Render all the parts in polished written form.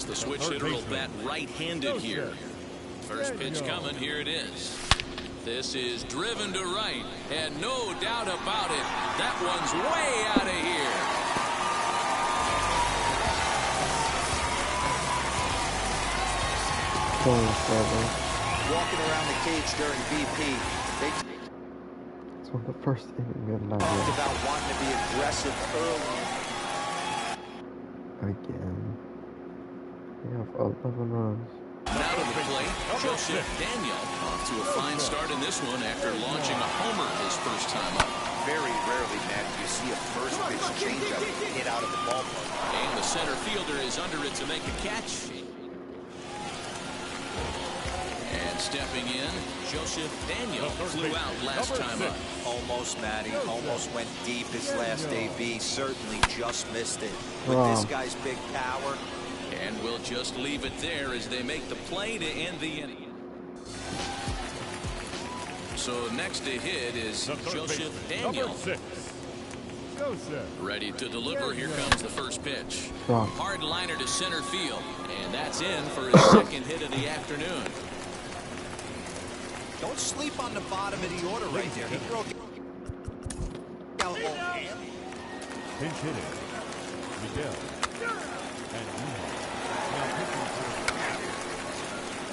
as the switch hitter will bat right-handed here. First pitch coming, here it is. This is driven to right, and no doubt about it, that one's way out of here. Walking around the cage during BP, it's one of the first inning we talked about wanting to be aggressive early. Again. We have 11 runs. Now to the plate, Joseph Daniel off to a fine start in this one after launching a homer his first time up. Very rarely, Matt, do you see a first pitch changeup hit out of the ballpark. And the center fielder is under it to make a catch. And stepping in, Joseph Daniel flew out last time up. Almost, Matty. Almost went deep his last AB. Certainly just missed it. With this guy's big power. And we'll just leave it there as they make the play to end the inning. So next to hit is Joseph Daniel. Ready to deliver. Here comes the first pitch. Hard liner to center field. And that's in for his second hit of the afternoon. Don't sleep on the bottom of the order right there. He broke it. Pinch hitting. Miguel. And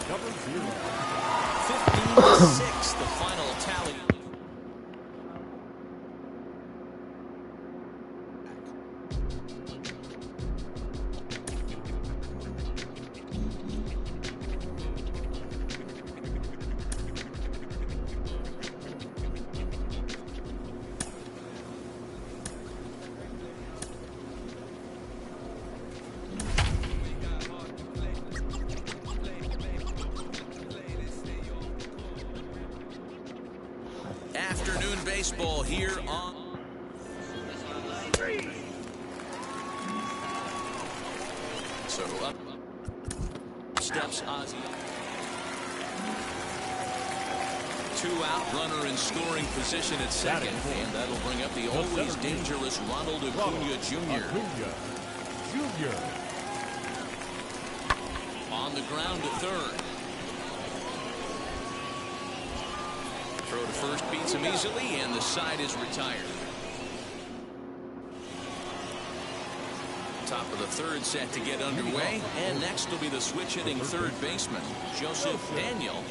number 0. 15-6, the final tally. Afternoon baseball here on. So up steps Ozzie. 2 out, runner in scoring position at second, and that'll bring up the always dangerous Ronald Acuna Jr. On the ground to third. Throw to first beats him easily, and the side is retired. Top of the third set to get underway, and next will be the switch-hitting third baseman, Joseph Daniel.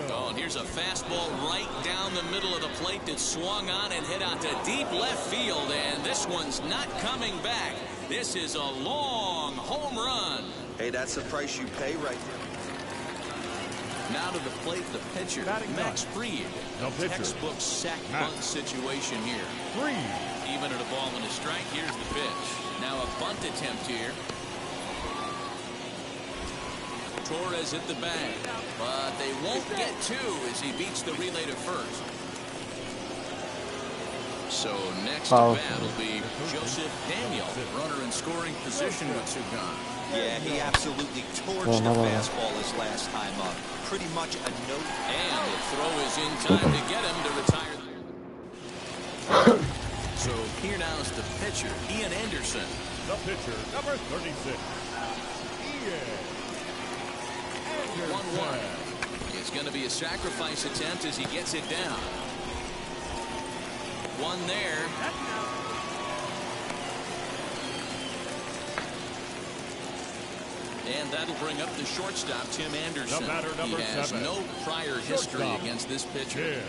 Oh, and here's a fastball right down the middle of the plate that swung on and hit out to deep left field, and this one's not coming back. This is a long home run. Hey, that's the price you pay right there. Now to the plate, the pitcher, Max Fried. Textbook sack bunt situation here. Even at a ball and a strike, here's the pitch. Now a bunt attempt here. Torres at the bag, but they won't get 2 as he beats the relay to first. So next to bat will be Joseph Daniel, runner in scoring position with 2 gone. Yeah, he absolutely torched the fastball his last time up. Pretty much a note. And the throw is in time to get him to retire. So here now is the pitcher, Ian Anderson. The pitcher, number 36. Ian. 1-1. It's going to be a sacrifice attempt as he gets it down. 1 there. And that'll bring up the shortstop, Tim Anderson. He has no prior history against this pitcher.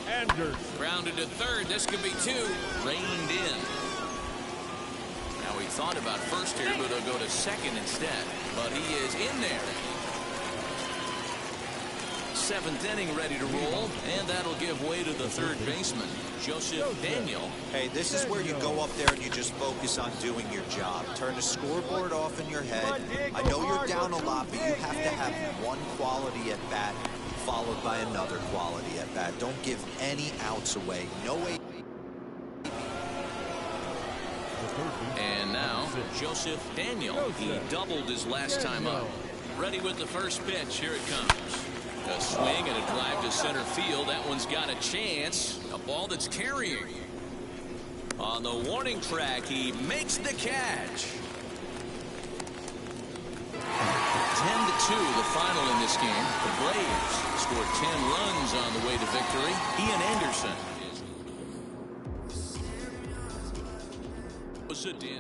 Anderson. Grounded to third. This could be 2. Reined in. Now he thought about first here, but he'll go to second instead. But he is in there. 7th inning ready to roll, and that'll give way to the third baseman, Joseph Daniel. Hey, this is where you go up there and you just focus on doing your job. Turn the scoreboard off in your head. I know you're down a lot, but you have to have one quality at bat followed by another quality at bat. Don't give any outs away. No way. And now, Joseph Daniel. He doubled his last time up. Ready with the first pitch. Here it comes. A swing and a drive to center field. That one's got a chance. A ball that's carrying. On the warning track, he makes the catch. the final in this game. The Braves scored 10 runs on the way to victory. Ian Anderson was a dandy.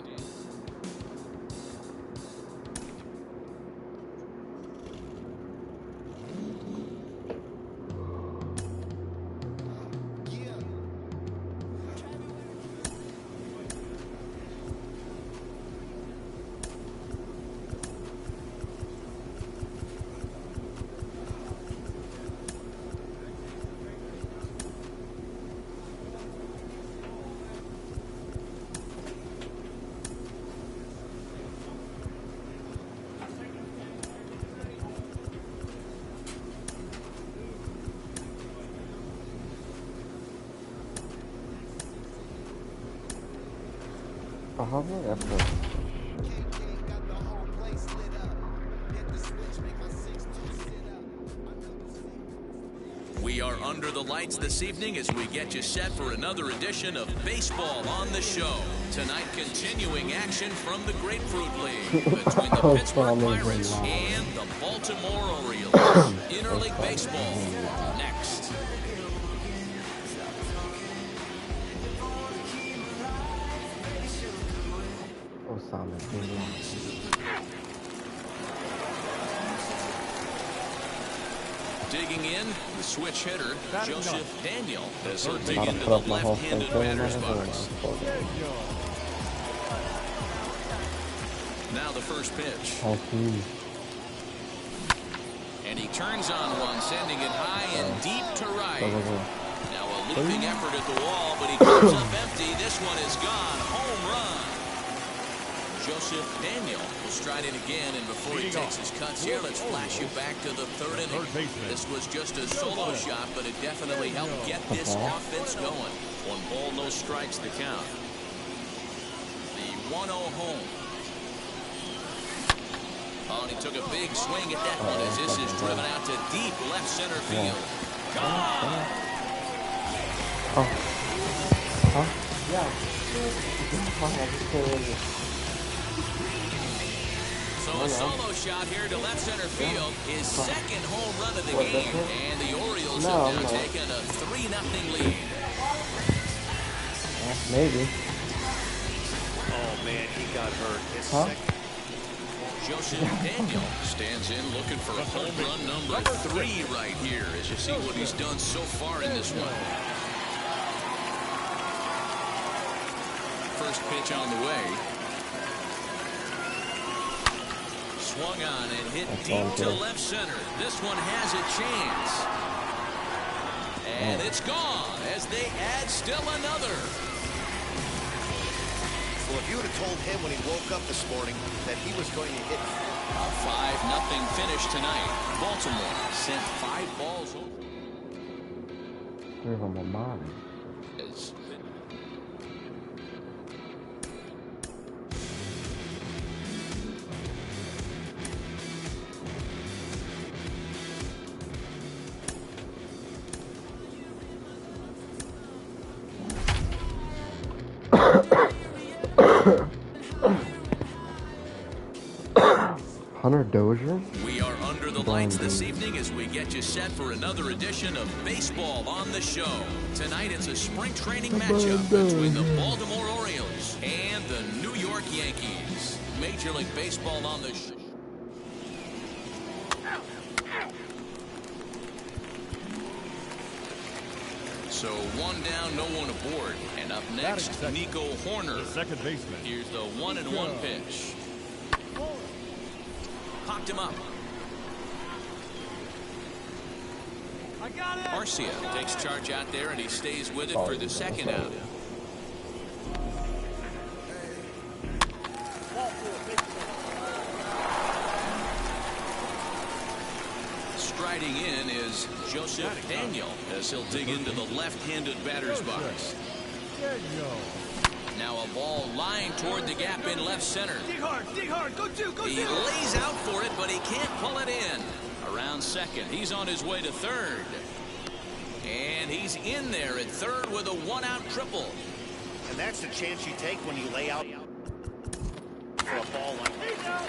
We are under the lights this evening as we get you set for another edition of Baseball on the Show. Tonight, continuing action from the Grapefruit League between the Pittsburgh Pirates and the Baltimore Orioles. Interleague Baseball next. Digging in, the switch hitter, Joseph Daniel, as he'll dig into the left-handed batter's box. Now the first pitch. And he turns on one, sending it high and deep to right. Now a leaping effort at the wall, but he comes up empty. This one is gone. Home run. Joseph Daniel will stride in again, and before he takes his cuts here, let's flash you back to the third inning. This was just a solo shot, but it definitely helped get this offense going. 1 ball, no strikes, the count. The 1-0 home. Oh, and he took a big swing at that one as this is driven out to deep left center field. Gone! So a solo shot here to left center field, his second home run of the game, and the Orioles have now taken a 3-0 lead. Maybe. Oh man, he got hurt. His second. Joseph Daniel stands in looking for home run number 3 right here as you see what he's done so far in this one. First pitch on the way. Swung on and hit deep to left center. This one has a chance. And it's gone as they add still another. Well, if you would have told him when he woke up this morning that he was going to hit A 5-0 finish tonight. Baltimore sent 5 balls over. There's on my mind. It's 100 Dozier? We are under the lights this evening as we get you set for another edition of Baseball on the Show. Tonight it's a spring training matchup between the Baltimore Orioles and the New York Yankees. Major League Baseball on the Show. So 1 down, no one aboard. And up next, Nico Horner. Second baseman. Here's the 1-1 pitch. Popped him up. I got it. Garcia takes charge out there, and he stays with it for the second out. Striding in is Joseph Daniel as he'll dig into the left-handed batter's box. Now a ball lined toward the gap in left center. Dig hard, go two, go two. He lays out for it, but he can't pull it in. Around second, he's on his way to third. And he's in there at third with a 1-out triple. And that's the chance you take when you lay out for a ball like that.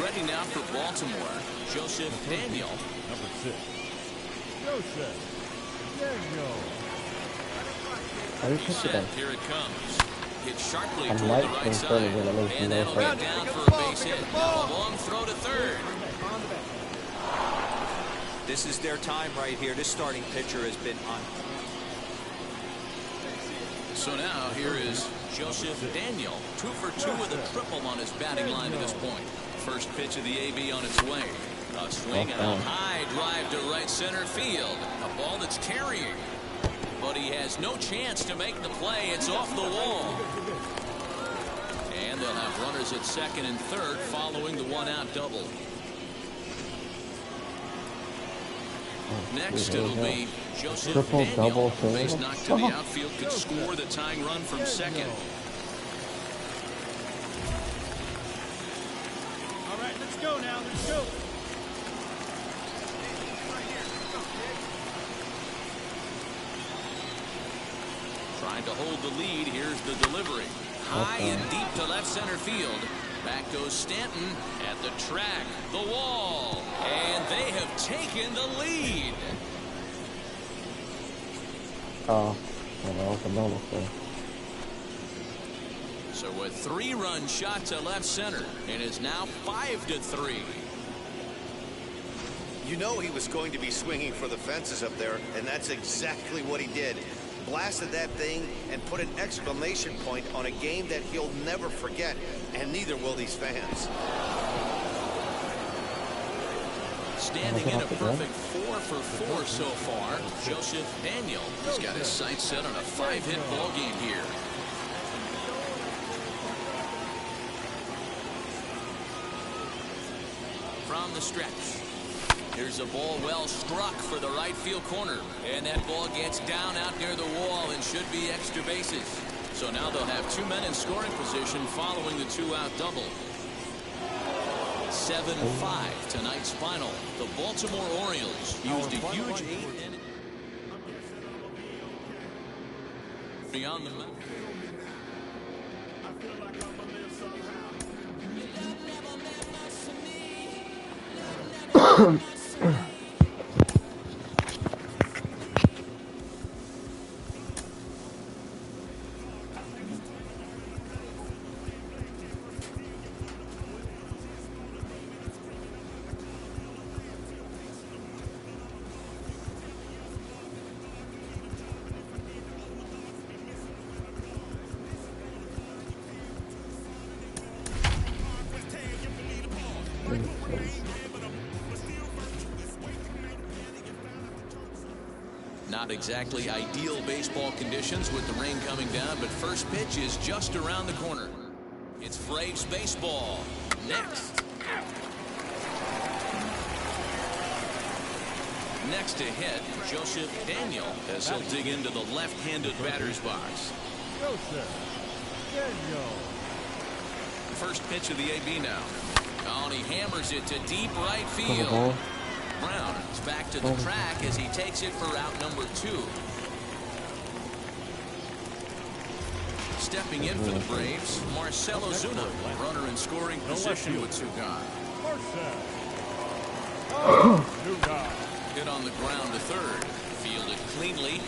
Ready now for Baltimore, Joseph Daniel. Number 6, Joseph Daniel. How do you pitch it then? Here it comes. Hit sharply I'm toward light the right from side. turning when I make And no that'll be sense. down for a base hit. Now a long throw to third. This is their time right here. This starting pitcher has been on. So now here is Joseph Daniel. 2 for 2 with a triple on his batting line to this point. First pitch of the AB on its way. A swing and a high drive to right center field. A ball that's carrying. But he has no chance to make the play. It's off the wall. And they'll have runners at second and third following the one-out double. Next, it'll be Joseph Triple, Daniel. double, Base single. knocked to the outfield could score the tying run from second. All right, let's go now. Let's go. Trying to hold the lead. Here's the delivery. High and deep to left center field. Back goes Stanton at the track, the wall, and they have taken the lead. Oh, well, the bonus there. So a 3-run shot to left center, and it's now 5-3. You know he was going to be swinging for the fences up there, and that's exactly what he did. Blasted that thing and put an exclamation point on a game that he'll never forget, and neither will these fans. Standing in a perfect 4 for 4 so far, Joseph Daniel has got his sights set on a 5-hit ball game here. From the stretch. Here's a ball well struck for the right field corner. And that ball gets down out near the wall and should be extra bases. So now they'll have 2 men in scoring position following the 2-out double. 7-5 tonight's final. The Baltimore Orioles used a huge 8-inning beyond the mound. Not exactly ideal baseball conditions with the rain coming down, but first pitch is just around the corner. It's Braves baseball. Next. Next to hit, Joseph Daniel as he'll dig into the left-handed batter's box. Joseph Daniel. First pitch of the AB now. Oh, and he hammers it to deep right field. Brown is back to the track as he takes it for out number 2. Stepping in for the Braves, Marcell Ozuna, runner in scoring position with 2 gone. Marcell Ozuna. Hit on the ground to third. Fielded cleanly.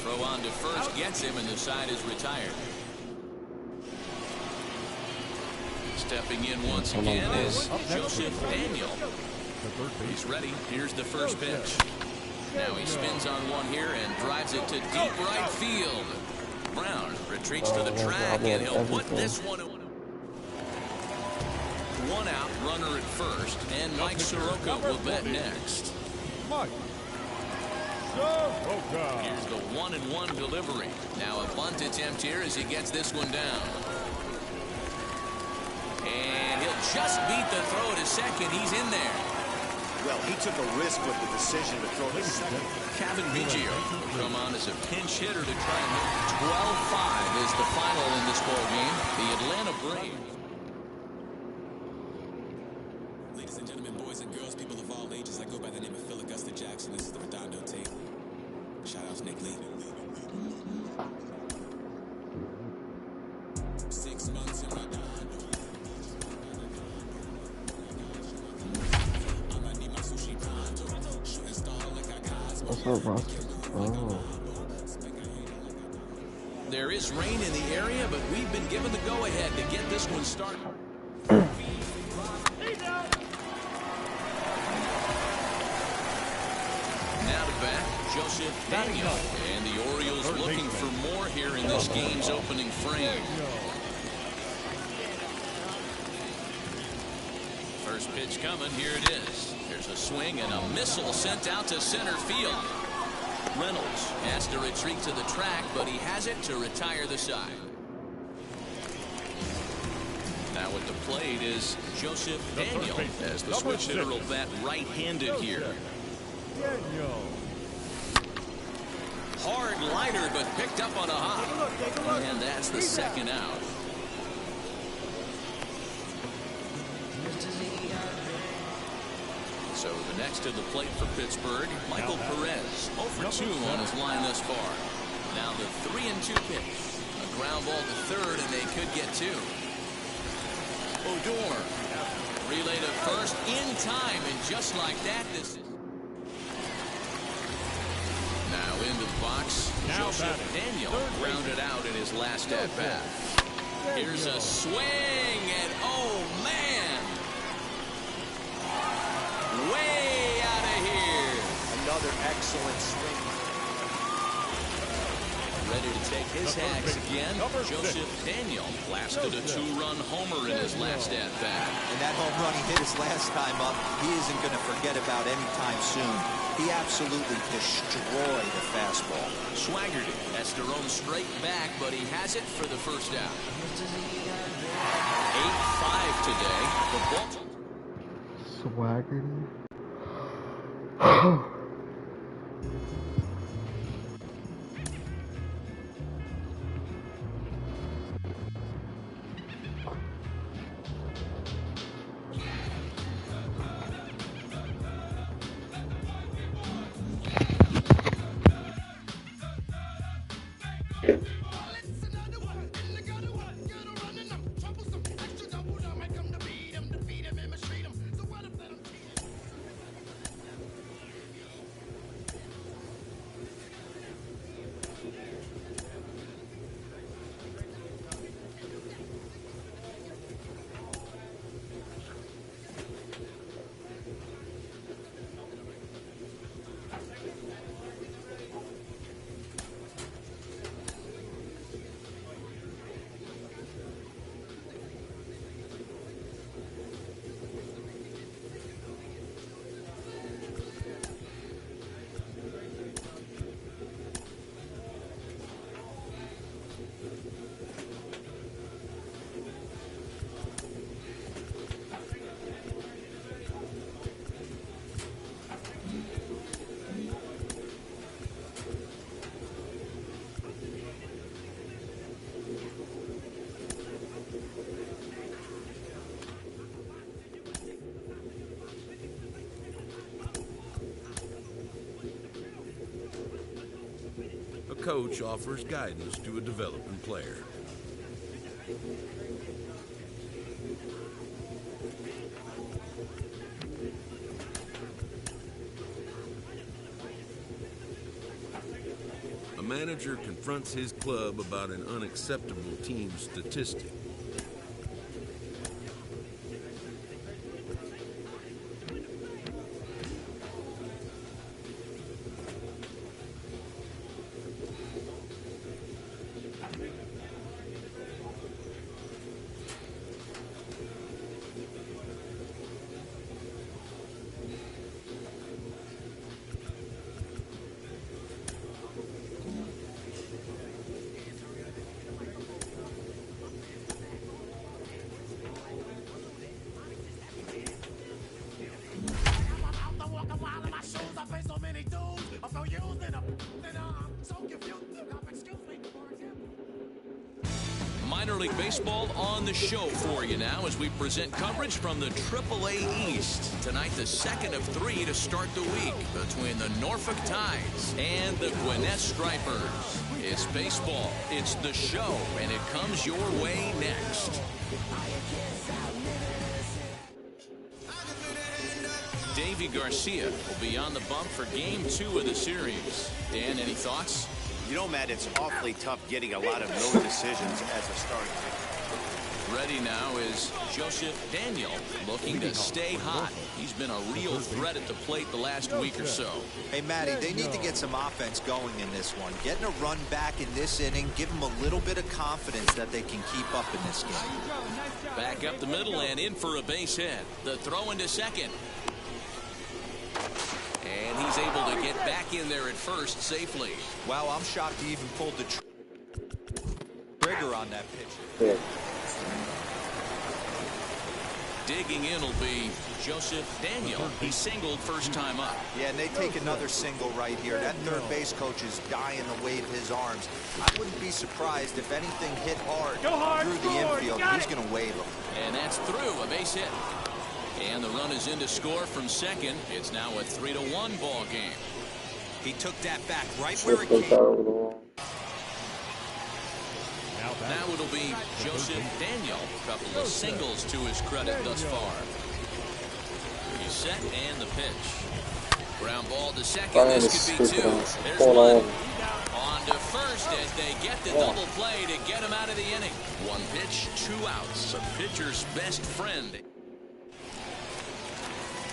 Throw on to first gets him, and the side is retired. Stepping in once again is Joseph Daniel. He's ready. Here's the first pitch. Now he spins on one here and drives it to deep right field. Brown retreats to the track, and he'll put this one away. 1 out, runner at first, and Mike Soroka will bat next. Mike Soroka. Here's the 1-1 delivery. Now a bunt attempt here as he gets this one down. And he'll just beat the throw to second. He's in there. Well, he took a risk with the decision to throw to second. Kevin Biggio will come on as a pinch hitter to try and make 12-5 is the final in this ball game. The Atlanta Braves. Ladies and gentlemen, boys and girls, people of all ages, I go by the name of Phil Augusta Jackson. This is the Redondo tape. Shout out to Nick Lee. 6 months in Redondo. Oh, Ross. Oh. There is rain in the area, but we've been given the go-ahead to get this one started. Now to bat, Joseph Daniel. And the Orioles looking for more here in this game's opening frame. First pitch coming. Here it is. There's a swing and a missile sent out to center field. Reynolds has to retreat to the track, but he has it to retire the side. Now at the plate is Joseph Daniel, as the switch hitter will bat right-handed here. Hard liner, but picked up on a hop. And that's the second out. So the next to the plate for Pittsburgh, Michael Perez, 0 for 2 on his line thus far. Now the 3-2 pitch. A ground ball to third, and they could get two. Odor. Relay to first in time, and just like that, this is. Now into the box, Joseph Daniel grounded out in his last at-bat. Here's a swing, and oh, man! Way out of here. Another excellent swing. Ready to take his hacks again. Joseph Daniel blasted a 2-run homer in his last at-bat. And that home run he hit his last time up, he isn't going to forget about anytime soon. He absolutely destroyed the fastball. Swaggered it. Has to roam straight back, but he has it for the first out. 8-5 today. The Baltimore. Swaggerty. A coach offers guidance to a developing player. A manager confronts his club about an unacceptable team statistic. Minor League Baseball on the show for you now as we present coverage from the AAA East. Tonight, the second of 3 to start the week between the Norfolk Tides and the Gwinnett Stripers. It's baseball, it's the show, and it comes your way next. Davy Garcia will be on the bump for Game 2 of the series. Dan, any thoughts? You know, Matt, it's awfully tough getting a lot of no decisions as a starter. Ready now is Joseph Daniel, looking to stay hot. He's been a real threat at the plate the last week or so. Hey, Matty, they need to get some offense going in this one. Getting a run back in this inning, give them a little bit of confidence that they can keep up in this game. Back up the middle and in for a base hit. The throw into second. And he's able to get back in there at first safely. Wow, I'm shocked he even pulled the trigger on that pitch. Yeah. Digging in will be Joseph Daniel. He singled first time up. Yeah, and they take another single right here. That third base coach is dying to wave his arms. I wouldn't be surprised if anything hit hard through the infield. He's going to wave them. And that's through, a base hit. And the run is in to score from second. It's now a 3-1 ball game. He took that back right where it came. Now it'll be Joseph Daniel. A couple of singles to his credit thus far. He's set and the pitch. Ground ball to second. This could be two. There's one. On to first as they get the double play to get him out of the inning. One pitch, 2 outs. A pitcher's best friend.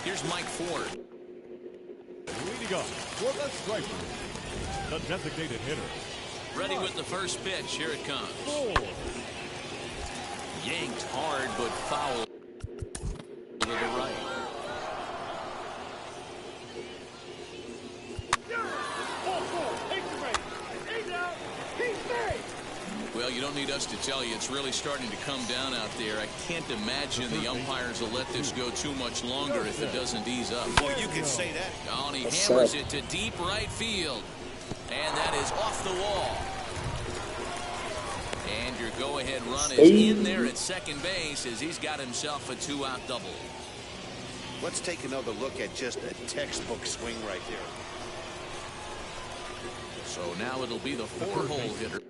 Here's Mike Ford. Leading up for the striker, the designated hitter. Ready with the first pitch. Here it comes. Yanked hard, but foul to the right. Well, you don't need us to tell you. It's really starting to come down out there. I can't imagine the umpires will let this go too much longer if it doesn't ease up. Well, you can say that. Oh, and he hammers it to deep right field. And that is off the wall. And your go-ahead run is in there at second base as he's got himself a 2-out double. Let's take another look at just a textbook swing right there. So now it'll be the 4-hole hitter,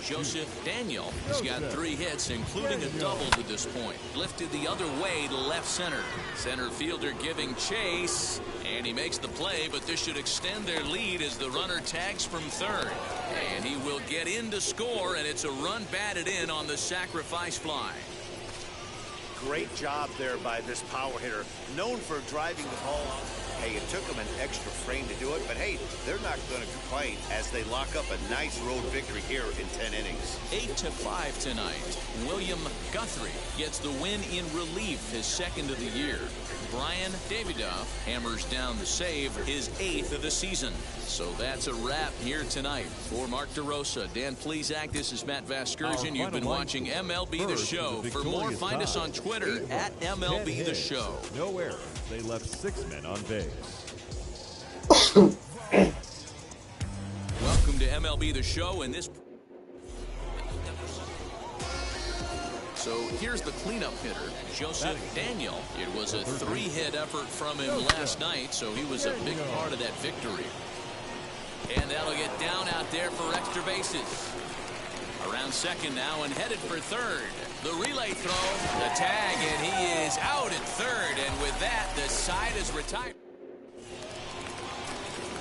Joseph Daniel. He's got 3 hits, including a double to this point. Lifted the other way to left center. Center fielder giving chase, and he makes the play, but this should extend their lead as the runner tags from third. And he will get in to score, and it's a run batted in on the sacrifice fly. Great job there by this power hitter, known for driving the ball out. Hey, it took them an extra frame to do it, but hey, they're not going to complain as they lock up a nice road victory here in 10 innings. 8-5 tonight. William Guthrie gets the win in relief, his 2nd of the year. Brian Davidoff hammers down the save, his 8th of the season. So that's a wrap here tonight. For Mark DeRosa, Dan Plesac, this is Matt Vasgersian. You've been watching MLB The Show. For more, find us on Twitter at MLB The Show. No errors. They left 6 men on base. Welcome to MLB The Show, and this. So here's the cleanup hitter, Joseph Daniel. It was a 3-hit effort from him last night, so he was a big part of that victory. And that'll get down out there for extra bases. Around second now and headed for third. The relay throw, the tag, and he is out at third. And with that, the side is retired.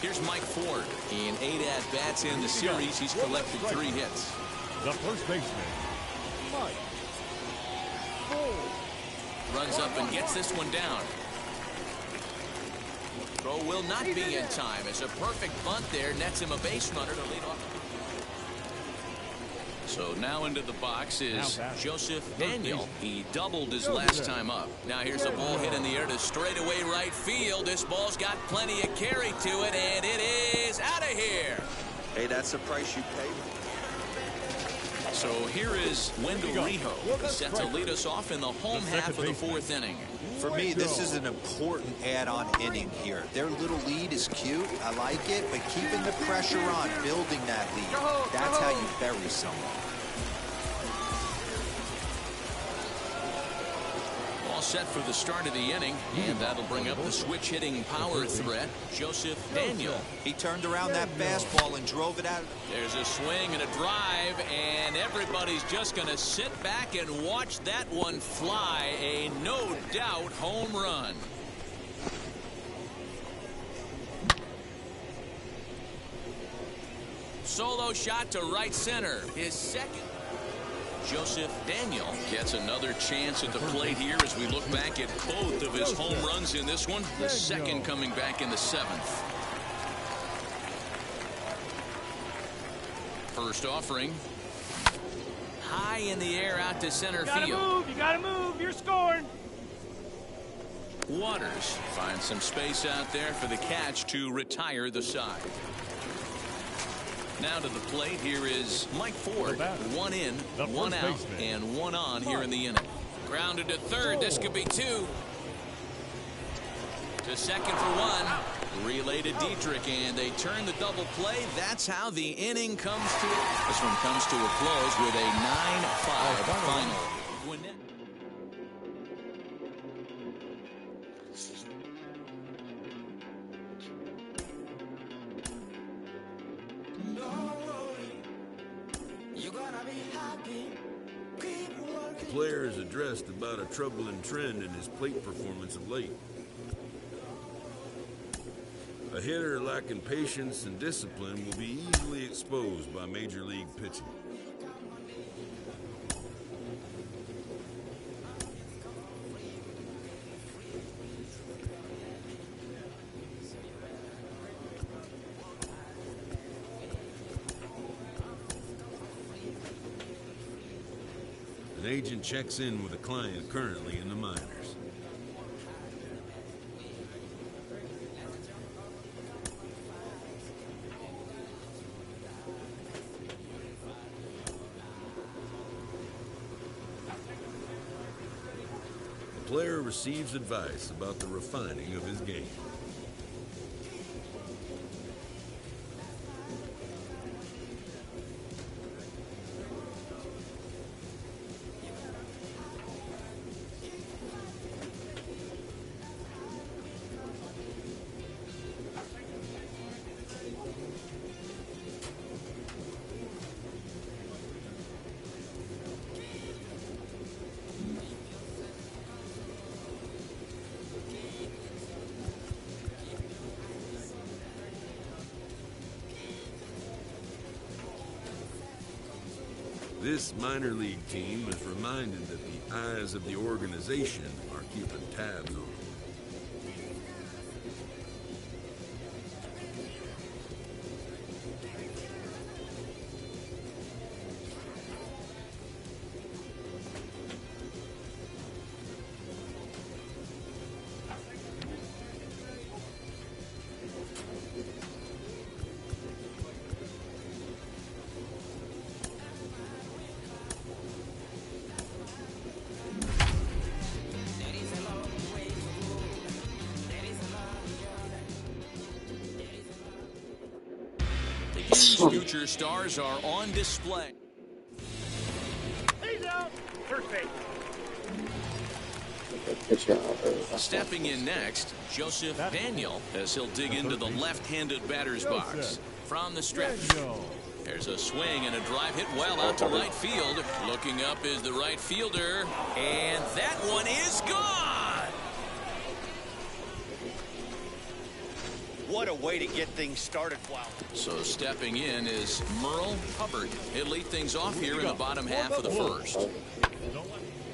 Here's Mike Ford. In 8 at-bats in the series, he's collected 3 hits. The first baseman, Mike Ford. Runs up and gets this one down. Throw will not be in time. It's a perfect bunt there. Nets him a base runner to lead off. So now into the box is Joseph Daniel. He doubled his last time up. Now here's a ball hit in the air to straightaway right field. This ball's got plenty of carry to it, and it is out of here. Hey, that's the price you pay. So here is Wendell Rijo, set to lead us off in the home half of the 4th inning. For me, this is an important add-on inning here. Their little lead is cute. I like it, but keeping the pressure on, building that lead, that's how you bury someone. All set for the start of the inning, and that'll bring up the switch-hitting power threat, Joseph Daniel. He turned around that fastball and drove it out. There's a swing and a drive, and everybody's just going to sit back and watch that one fly. A no-doubt home run. Solo shot to right center. His second. Joseph Daniel gets another chance at the plate here as we look back at both of his home runs in this one. The second coming back in the 7th. First offering. High in the air out to center field. You gotta move, you're scoring. Waters finds some space out there for the catch to retire the side. Now to the plate, here is Mike Ford. One in, one out, and one on here in the inning. Grounded to third. This could be two. To second for one. Relay to Dietrich, and they turn the double play. That's how the inning comes to it. This one comes to a close with a 9-5 final. Gwinnett. The player has addressed about a troubling trend in his plate performance of late. A hitter lacking patience and discipline will be easily exposed by major league pitching. An agent checks in with a client currently in the minors. The player receives advice about the refining of his game. This minor league team is reminded that the eyes of the organization are keeping tabs on them. Future stars are on display. He's out. First base. Stepping in next, Joseph Daniel, as he'll dig into the left-handed batter's box. From the stretch. There's a swing and a drive hit well out to right field. Looking up is the right fielder, and that one is gone. What a way to get things started. Wow. So stepping in is Merle Hubbard. He'll lead things off here in the bottom half of the first.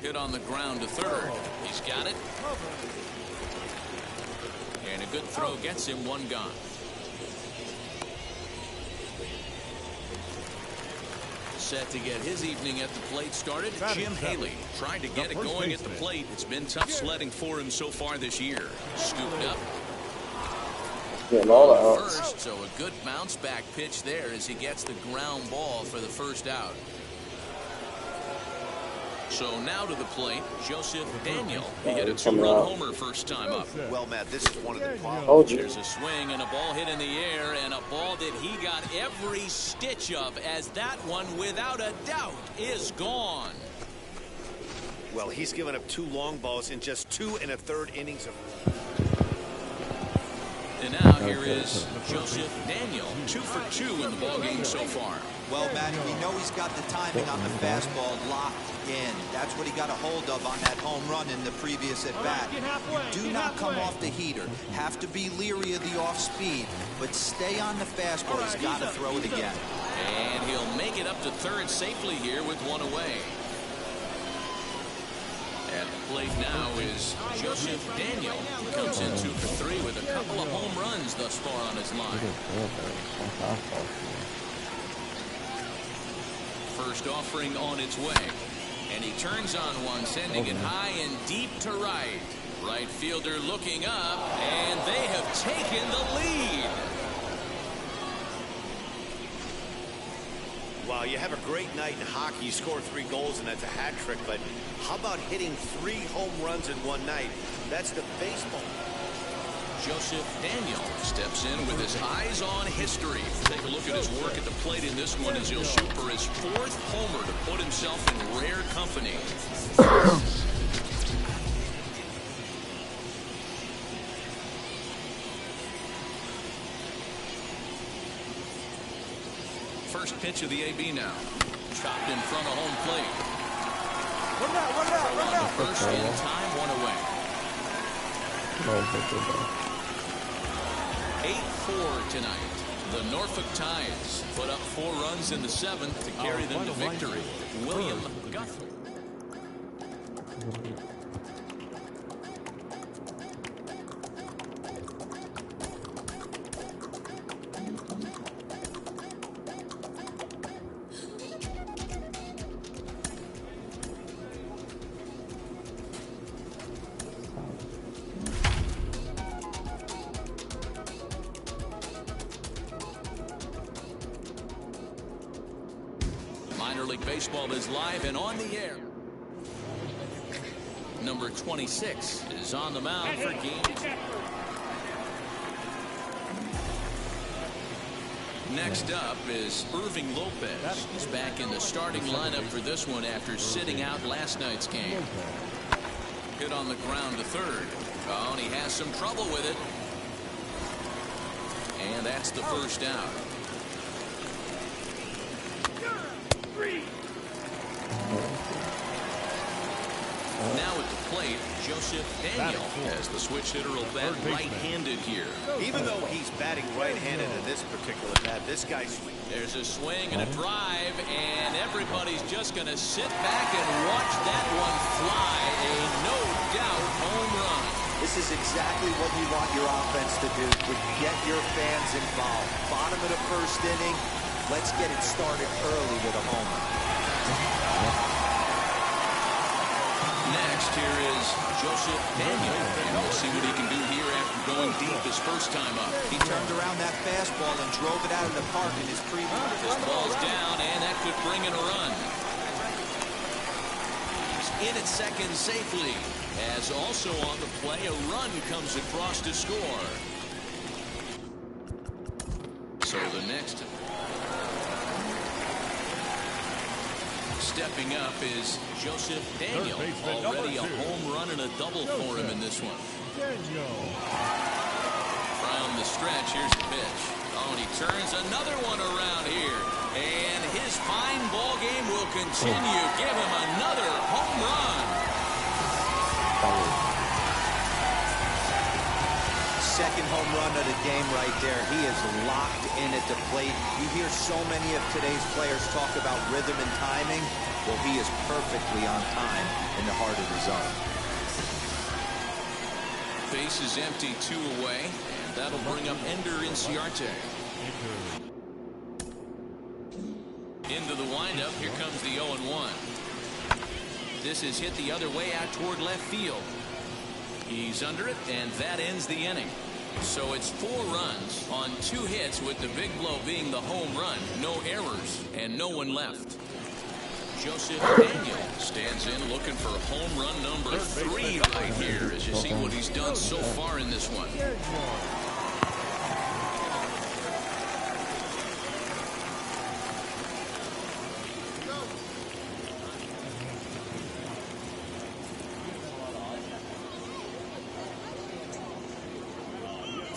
Hit on the ground to third. He's got it. And a good throw gets him one gone. Set to get his evening at the plate started. Jim Haley tried to get it going at the plate. It's been tough sledding for him so far this year. Scooped up. First, so a good bounce back pitch there as he gets the ground ball for the first out. So now to the plate, Joseph Daniel. He hit a two-run homer first time up. Well, Matt, this is one of the problems. There's a swing and a ball hit in the air, and a ball that he got every stitch of, as that one, without a doubt, is gone. Well, he's given up 2 long balls in just 2 1/3 innings of... And now here is Joseph Daniel, 2 for 2 in the ballgame so far. Well, Matty, we know he's got the timing on the fastball locked in. That's what he got a hold of on that home run in the previous at-bat. You do not come off the heater. Have to be leery of the off-speed, but stay on the fastball. He's got to throw it again. And he'll make it up to third safely here with 1 away. At the plate now is Joseph Daniel. He comes in 2 for 3 with a couple of home runs thus far on his line. First offering on its way. And he turns on one, sending it high and deep to right. Right fielder looking up, and they have taken the lead. Wow, you have a great night in hockey. You score 3 goals, and that's a hat trick. But how about hitting 3 home runs in one night? That's the baseball. Joseph Daniel steps in with his eyes on history. Take a look at his work at the plate in this one as he'll shoot for his 4th homer to put himself in rare company. First pitch of the AB now. Chopped in front of home plate. Run out. First in time, 1 away. 8-4 tonight. The Norfolk Tides put up 4 runs in the 7th to carry them to victory. William Guthrie. Minor League Baseball is live and on the air. Number 26 is on the mound for game. Next up is Irving Lopez. He's back in the starting lineup for this one after sitting out last night's game. Hit on the ground to third. Oh, and he has some trouble with it. And that's the first out. Now at the plate, Joseph Daniel, as the switch hitter will bat right-handed here. Even though he's batting right-handed in this particular bat, this guy's... There's a swing and a drive, and everybody's just going to sit back and watch that one fly. A no-doubt home run. This is exactly what you want your offense to do, to get your fans involved. Bottom of the first inning, let's get it started early with a homer. Next, here is Joseph Daniel. And we'll see what he can do here after going deep his first time up. He turned around that fastball and drove it out of the park in his previous. This ball's down, and that could bring in a run. He's in at second safely. As also on the play, a run comes across to score. So the next stepping up is Joseph Daniel. Already a home run and a double for him in this one. From the stretch, here's the pitch. Oh, and he turns another one around here. And his fine ball game will continue. Give him another home run. Second home run of the game right there. He is locked in at the plate. You hear so many of today's players talk about rhythm and timing. Well, he is perfectly on time in the heart of the zone. Base is empty, 2 away, and that'll bring up Ender Inciarte. Into the windup, here comes the 0-1. This is hit the other way out toward left field. He's under it, and that ends the inning. So it's 4 runs on 2 hits, with the big blow being the home run. No errors, and no one left. Joseph Daniel stands in looking for home run number 3 right here, as you see what he's done so far in this one.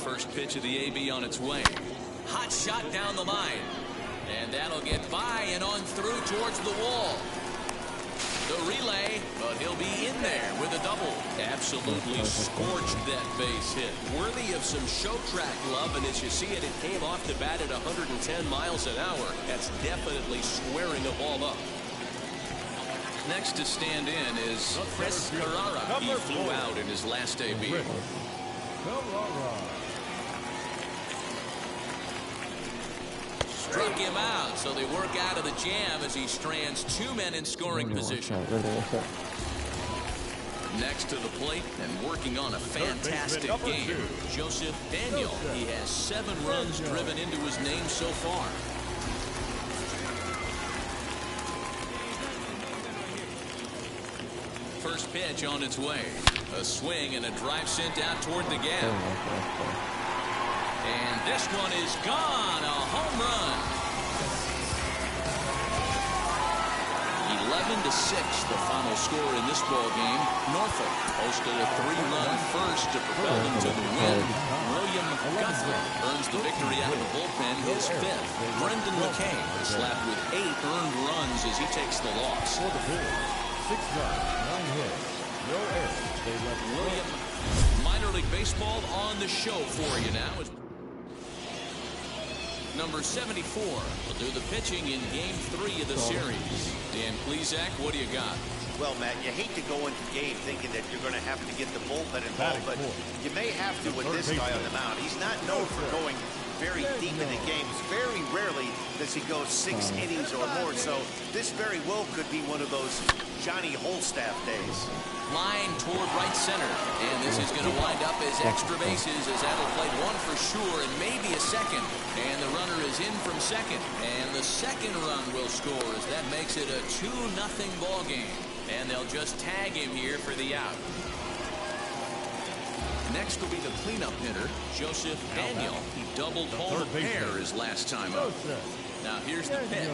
first pitch of the AB on its way. Hot shot down the line. And that'll get by and on through towards the wall. The relay, but he'll be in there with a double. Absolutely scorched that base hit. Worthy of some show track love, and as you see it, it came off the bat at 110 miles an hour. That's definitely squaring a ball up. Next to stand in is Chris Carrara. He flew out in his last AB. Struck him out, so they work out of the jam as he strands two men in scoring position. Next to the plate and working on a fantastic game, Joseph Daniel. He has 7 runs driven into his name so far. First pitch on its way. A swing and a drive sent out toward the gap. And this one is gone. A home run. 11-6, the final score in this ball game. Norfolk posted a 3-run first to propel them to the win. William Guthrie earns the victory out of the bullpen, his 5th. Brendan McKay is slapped with 8 earned runs as he takes the loss. For the Phillies, 6 drives, 9 hits, no errors. They left William, minor league baseball on the show for you now. Number 74 will do the pitching in Game 3 of the series. Dan Plesac, what do you got? Well, Matt, you hate to go into the game thinking that you're going to have to get the bullpen involved, but you may have to with this guy on the mound. He's not known for going very deep into games. Very rarely does he go 6 innings or more, so this very well could be one of those Johnny Holstaff days. Line toward right center, and this is going to wind up as extra bases as that'll play 1 for sure and maybe a second. And the runner is in from second, and the second run will score as that makes it a 2-0 ball game. And they'll just tag him here for the out. Next will be the cleanup hitter, Joseph Daniel. He doubled home a pair his last time up. Now here's the pitch.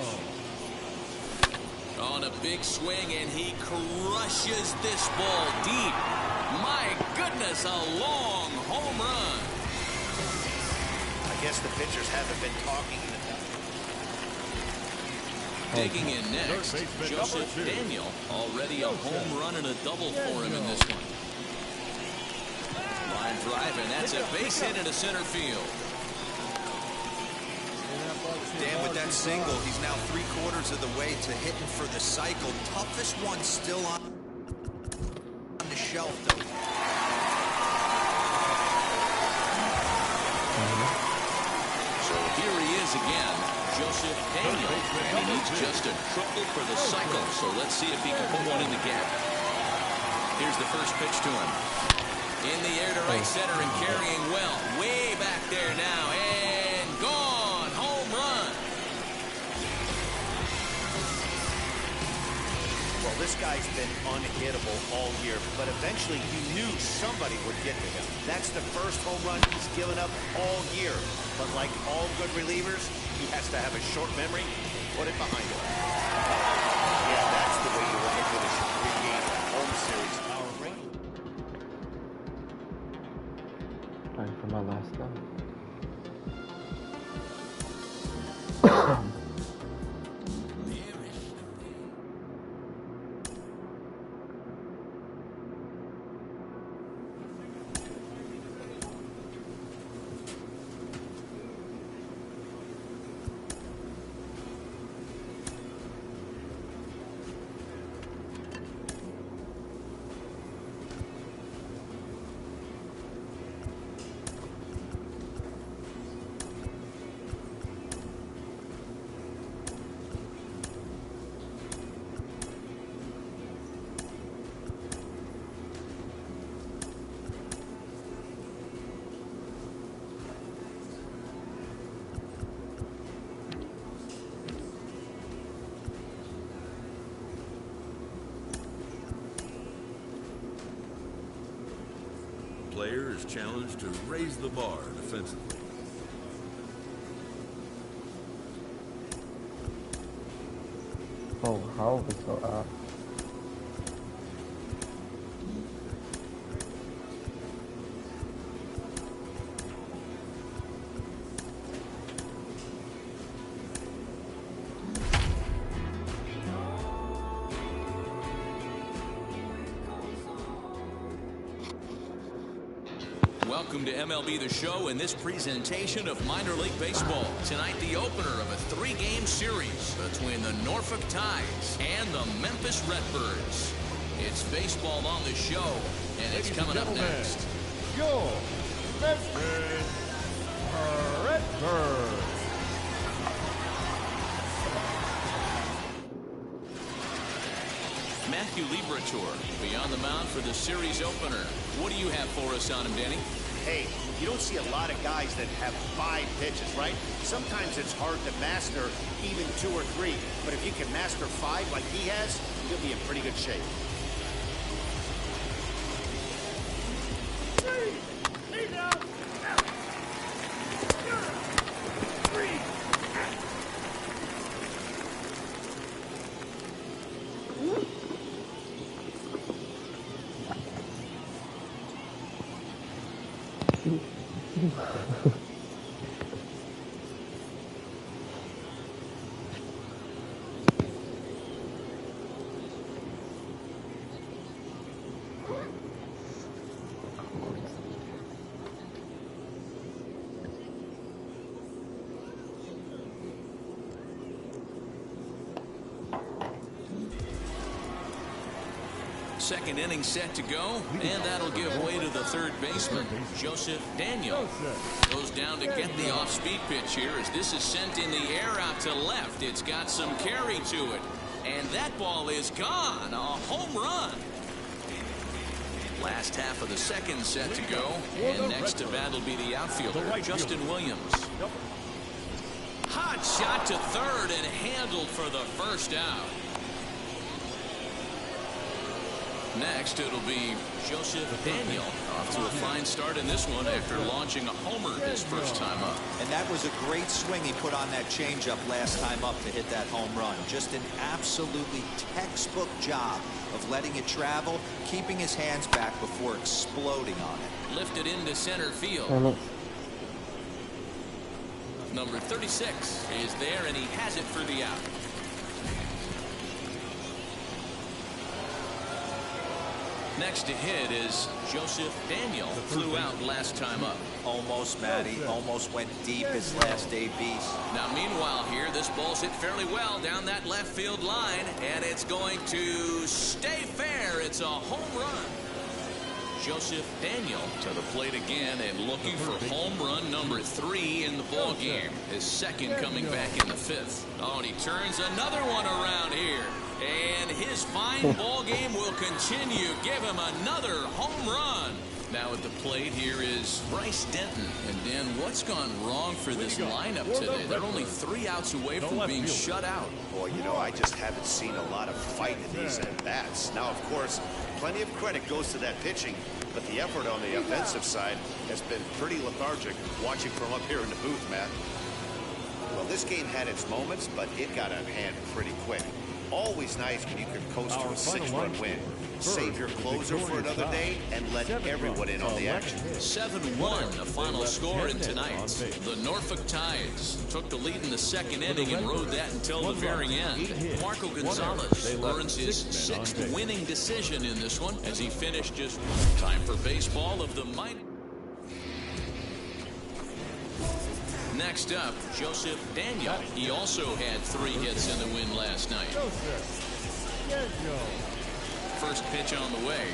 On a big swing, and he crushes this ball deep. My goodness, a long home run. I guess the pitchers haven't been talking enough. Digging in next, Joseph Daniel. Already a home run and a double for him in this one. Line drive, and that's a base hit into center field. Dan, with that single, he's now 3/4 of the way to hitting for the cycle. Toughest one still on the shelf, though. So here he is again, Joseph Daniel, and he needs just a triple for the cycle. So let's see if he can put one in the gap. Here's the first pitch to him. In the air to right center and carrying well. Way back there now, and gone. Home run. Well, this guy's been unhittable all year, but eventually you knew somebody would get to him. That's the first home run he's given up all year. But like all good relievers, he has to have a short memory. Put it behind him. Yeah, that's the way you want to finish a 3-game home series power ranking. Time for my last one. Player is challenged to raise the bar defensively. Oh, how is so up? Welcome to MLB The Show and this presentation of minor league baseball. Tonight, the opener of a 3-game series between the Norfolk Tides and the Memphis Redbirds. It's baseball on the show, and it's coming up next. Your Memphis Redbirds. Matthew Liberatore beyond the mound for the series opener. What do you have for us on him, Danny? Hey, you don't see a lot of guys that have 5 pitches, right? Sometimes it's hard to master even 2 or 3. But if you can master 5 like he has, you'll be in pretty good shape. Second inning set to go, and that'll give way to the third baseman, Joseph Daniel. Goes down to get the off-speed pitch here as this is sent in the air out to left. It's got some carry to it, and that ball is gone. A home run. Last half of the second set to go, and next to bat will be the outfielder, Justin Williams. Hot shot to third and handled for the first out. Next, it'll be Joseph Daniel off to a fine start in this one after launching a homer his first time up. And that was a great swing he put on that changeup last time up to hit that home run. Just an absolutely textbook job of letting it travel, keeping his hands back before exploding on it. Lifted into center field. Number 36 is there, and he has it for the out. Next to hit is Joseph Daniel. Flew out last time up. Almost, Matty. Almost went deep his last ABs. Now, meanwhile here, this ball's hit fairly well down that left field line, and it's going to stay fair. It's a home run. Joseph Daniel to the plate again and looking for home run number 3 in the ball game. His second coming back in the 5th. Oh, and he turns another one around here. And his fine ball game will continue. Give him another home run. Now at the plate here is Bryce Denton. And Dan, what's gone wrong for this lineup today? They're only 3 outs away from being shut out. Boy, you know, I just haven't seen a lot of fight in these at-bats. Now, of course, plenty of credit goes to that pitching, but the effort on the offensive side has been pretty lethargic watching from up here in the booth, Matt. Well, this game had its moments, but it got out of hand pretty quick. Always nice when you can coast to a 6-run win. Save your closer for another day and let everyone in on the action. 7-1, the final score in tonight. The Norfolk Tides took the lead in the second inning and rode that until the very end. Marco Gonzalez earns his 6th winning decision in this one as he finished just time for baseball of the minor. Next up, Joseph Daniel. He also had 3 hits in the win last night. First pitch on the way.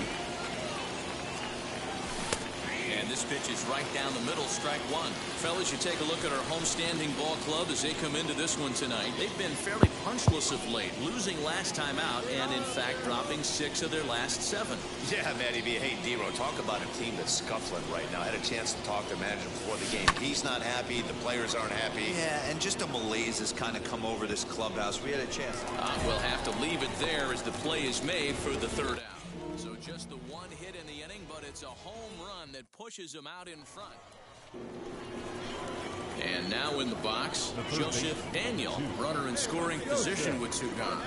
And this pitch is right down the middle, strike 1. Fellas, you take a look at our homestanding ball club as they come into this one tonight. They've been fairly punchless of late, losing last time out and, in fact, dropping 6 of their last 7. Yeah, Matty B. Hey, Dero, talk about a team that's scuffling right now. I had a chance to talk to the manager before the game. He's not happy. The players aren't happy. Yeah, and just a malaise has kind of come over this clubhouse. We had a chance. We'll have to leave it there as the play is made for the third out. So just the 1 hit in the inning, but it's a home run that pushes him out in front. And now in the box, Joseph Daniel, runner in scoring position with 2 gone.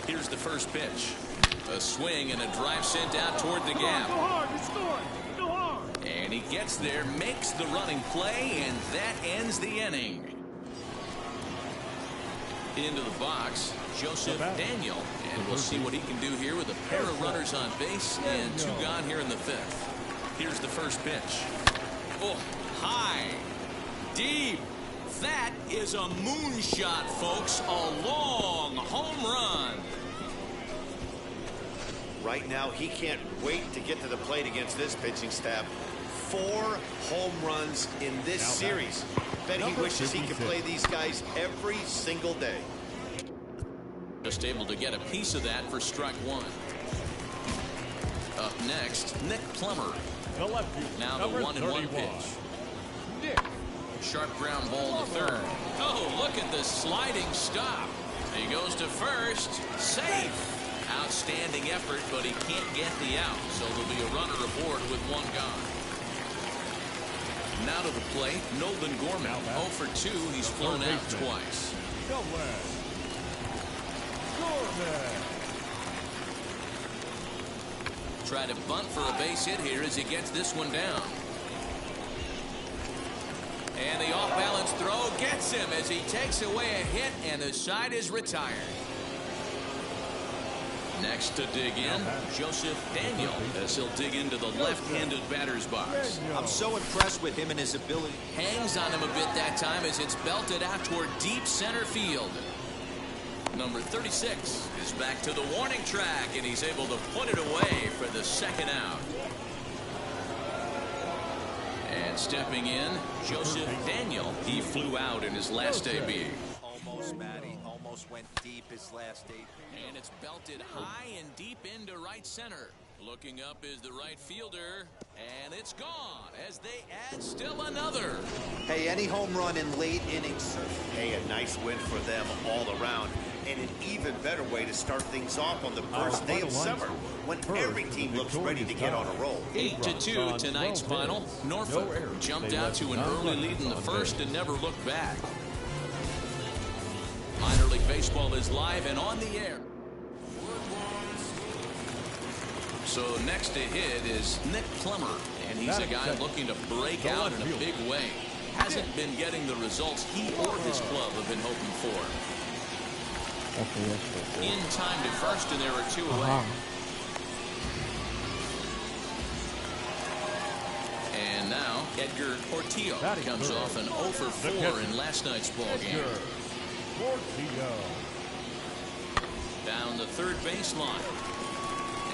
Here's the first pitch. A swing and a drive sent out toward the gap. Go hard, you're scoring. Go hard. And he gets there, makes the running play, and that ends the inning. Into the box, Joseph Daniel. And we'll see what he can do here with a pair of runners on base and 2 gone here in the 5th. Here's the first pitch. Oh, high, deep. That is a moonshot, folks. A long home run. Right now, he can't wait to get to the plate against this pitching staff. 4 home runs in this series. Bet he wishes he could play these guys every single day. Just able to get a piece of that for strike 1. Up next, Nick Plummer. Now the 1-1 pitch. Sharp ground ball to third. Oh, look at the sliding stop. He goes to first. Safe. Outstanding effort, but he can't get the out. So there'll be a runner aboard with 1 gone. Now to the plate, Nolan Gorman. 0 for 2. He's flown out twice. Try to bunt for a base hit here as he gets this one down. And the off-balance throw gets him as he takes away a hit, and the side is retired. Next to dig in, Joseph Daniel, as he'll dig into the left-handed batter's box. I'm so impressed with him and his ability. Hangs on him a bit that time as it's belted out toward deep center field. Number 36 is back to the warning track, and he's able to put it away for the 2nd out. And stepping in, Joseph Daniel. He flew out in his last AB. Almost, Matty. Almost went deep his last AB. And it's belted high and deep into right center. Looking up is the right fielder, and it's gone as they add still another. Hey, any home run in late innings. Hey, a nice win for them all around. And an even better way to start things off on the first day of summer, when every team looks ready to get on a roll. 8-2 tonight's final. Norfolk jumped out to an early lead in the 1st and never looked back. Minor League Baseball is live and on the air. So next to hit is Nick Plummer, and he's a guy looking to break out in a big way. Hasn't been getting the results he or his club have been hoping for. In time to first, and there are 2 away. And now Edgar Portillo comes off an 0 for 4 in last night's ball game. Down the third baseline.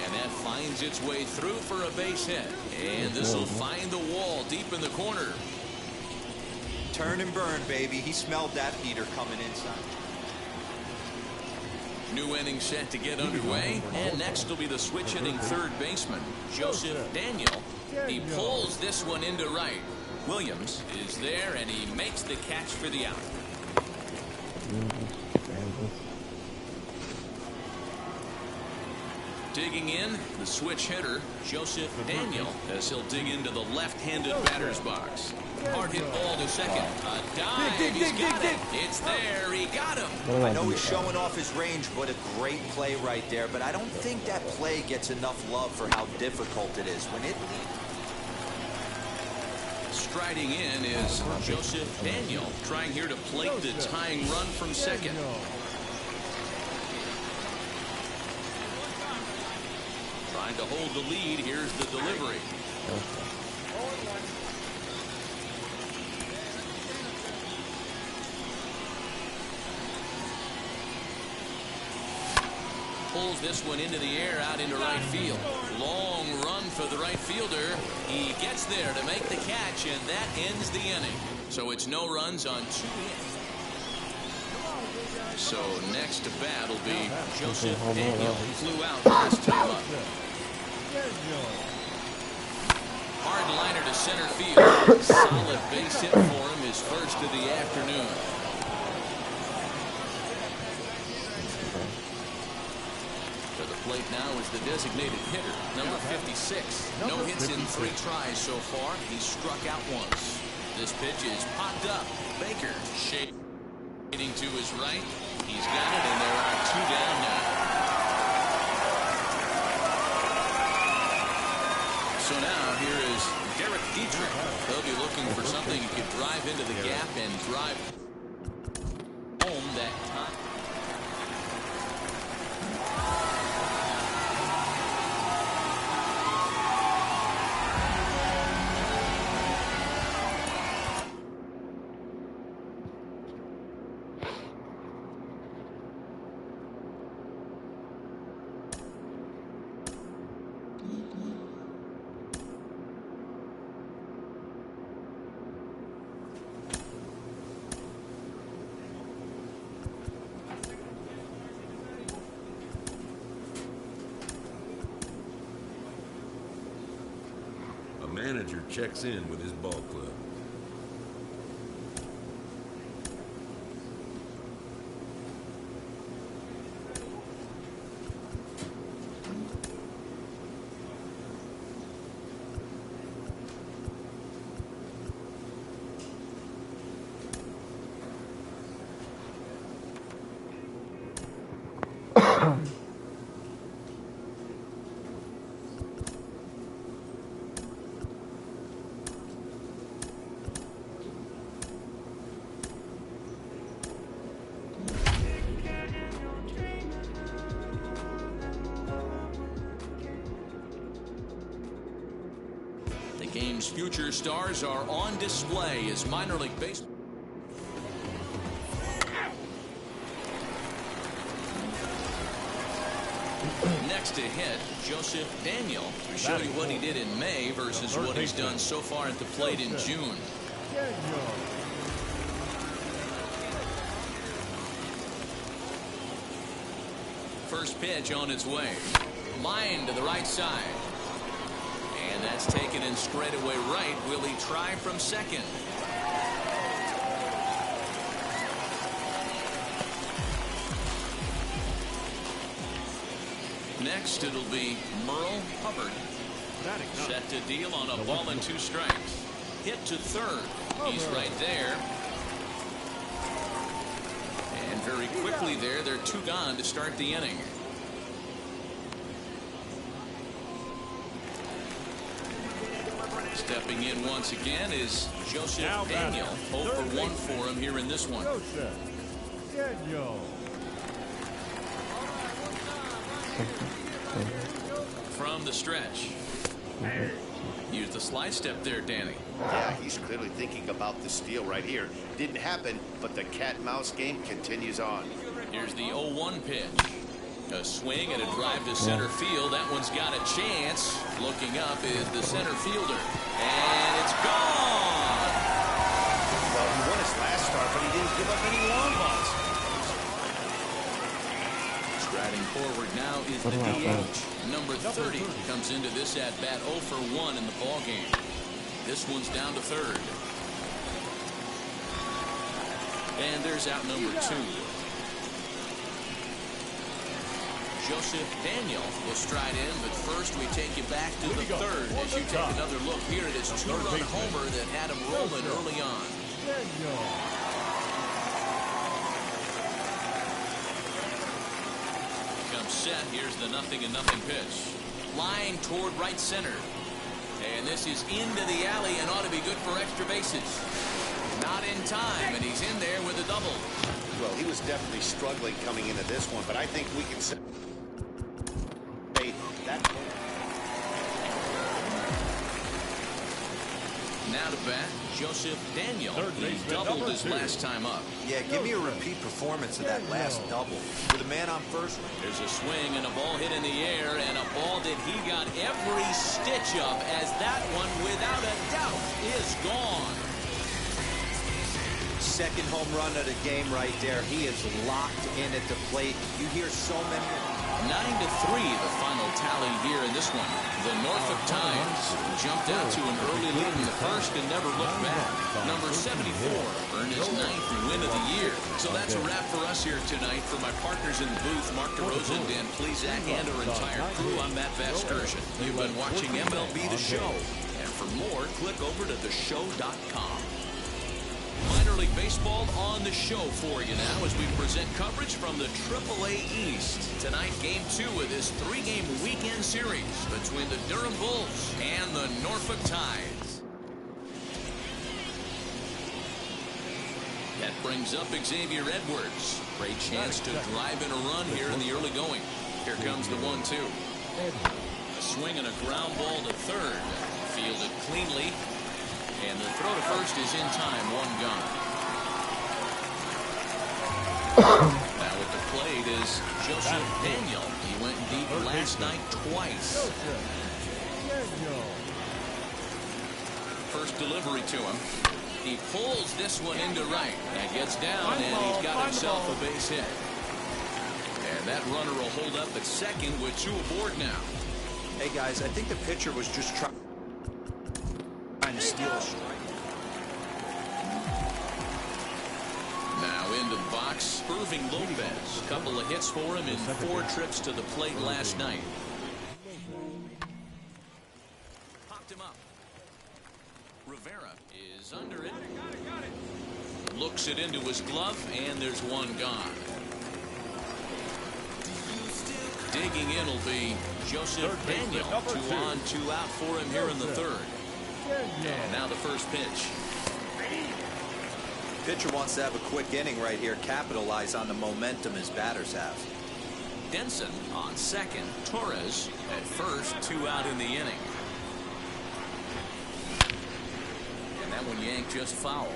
And that finds its way through for a base hit. And this will find the wall deep in the corner. Turn and burn, baby. He smelled that heater coming inside. New inning set to get underway. And next will be the switch hitting 3rd baseman, Joseph Daniel. He pulls this one into right. Williams is there, and he makes the catch for the out. Digging in, the switch hitter, Joseph Daniel, as he'll dig into the left-handed batter's box. Hard hit ball to second. A dive, he's got it. It's there, he got him. I know he's showing off his range, but a great play right there. But I don't think that play gets enough love for how difficult it is. When it... Striding in is Joseph Daniel, trying here to plate the tying run from second. Trying to hold the lead. Here's the delivery. Pulls this one into the air out into right field. Long run for the right fielder. He gets there to make the catch, and that ends the inning. So it's no runs on 2 hits. So next to bat will be Joseph Daniel. He flew out last time up. Hard liner to center field. Solid base hit for him, his first of the afternoon. To the plate now is the designated hitter, number 56. No hits in 3 tries so far. He's struck out once. This pitch is popped up. Baker shading to his right. He's got it, and there are 2 down now. So now here is Derek Dietrich. They'll be looking for something he could drive into the gap and drive home that time. manager checks in with his ball club. The game's future stars are on display as minor league baseball. Next to hit, Joseph Daniel, to show you what he did in May versus what he's done so far at the plate in June. First pitch on its way. Line to the right side. And that's taken in straightaway right. Will he try from second? Next, it'll be Merle Hubbard. Set to deal on a ball and 2 strikes. Hit to third. He's right there. And very quickly there, they're 2 gone to start the inning. Stepping in once again is Joseph Daniel. 0 for 1 for him here in this one. From the stretch. Use the slide step there, Danny. Yeah, he's clearly thinking about the steal right here. Didn't happen, but the cat-mouse game continues on. Here's the 0-1 pitch. A swing and a drive to center field. That one's got a chance. Looking up is the center fielder. And it's gone! Well, he won his last start, but he didn't give up any long balls. Striding forward now is the DH. Number 30 comes into this at bat 0 for 1 in the ball game. This one's down to third. And there's out number 2. Joseph Daniel will stride in, but first we take you back to the third as you take another look here at his 2-run homer that had him rolling early on. Comes set. Here's the 0-0 pitch. Line toward right center. And this is into the alley and ought to be good for extra bases. Not in time, and he's in there with a double. Well, he was definitely struggling coming into this one, but I think we can say that. Now to bat, Joseph Daniel. He doubled his last time up. Yeah, give me a repeat performance of that last double. With a man on first. There's a swing and a ball hit in the air, and a ball that he got every stitch of, as that one, without a doubt, is gone. Second home run of the game right there. He is locked in at the plate. You hear so many. 9-3 the final tally here in this one. The Norfolk Times jumped out to an early lead in the first and never looked back. Number 74 earned his 9th win of the year. So that's a wrap for us here tonight. For my partners in the booth, Mark DeRosa, Dan Plezak, and our entire crew, I'm Matt Vasgersian. You've been watching MLB The Show. And for more, click over to theshow.com. Minor League Baseball on the show for you now as we present coverage from the AAA East. Tonight, Game 2 of this 3-game weekend series between the Durham Bulls and the Norfolk Tides. That brings up Xavier Edwards. Great chance to drive in a run here in the early going. Here comes the 1-2. A swing and a ground ball to third. Fielded cleanly. And the throw to first is in time, 1 gone. Now at the plate is Joseph Daniel. He went deep last night twice. First delivery to him. He pulls this one into right. That gets down, and he's got himself a base hit. And that runner will hold up at second with 2 aboard now. Hey, guys, I think the pitcher was just trying. steal a strike. Now into the box, Irving Lopez. A couple of hits for him in 4 trips to the plate last night. Popped him up. Rivera is under it. Looks it into his glove, and there's one gone. Digging in will be Joseph Daniel. 2 on, 2 out for him here in the 3rd. And now the first pitch. Pitcher wants to have a quick inning right here, capitalize on the momentum his batters have. Denson on second. Torres at first. 2 out in the inning. And that one yanked just foul.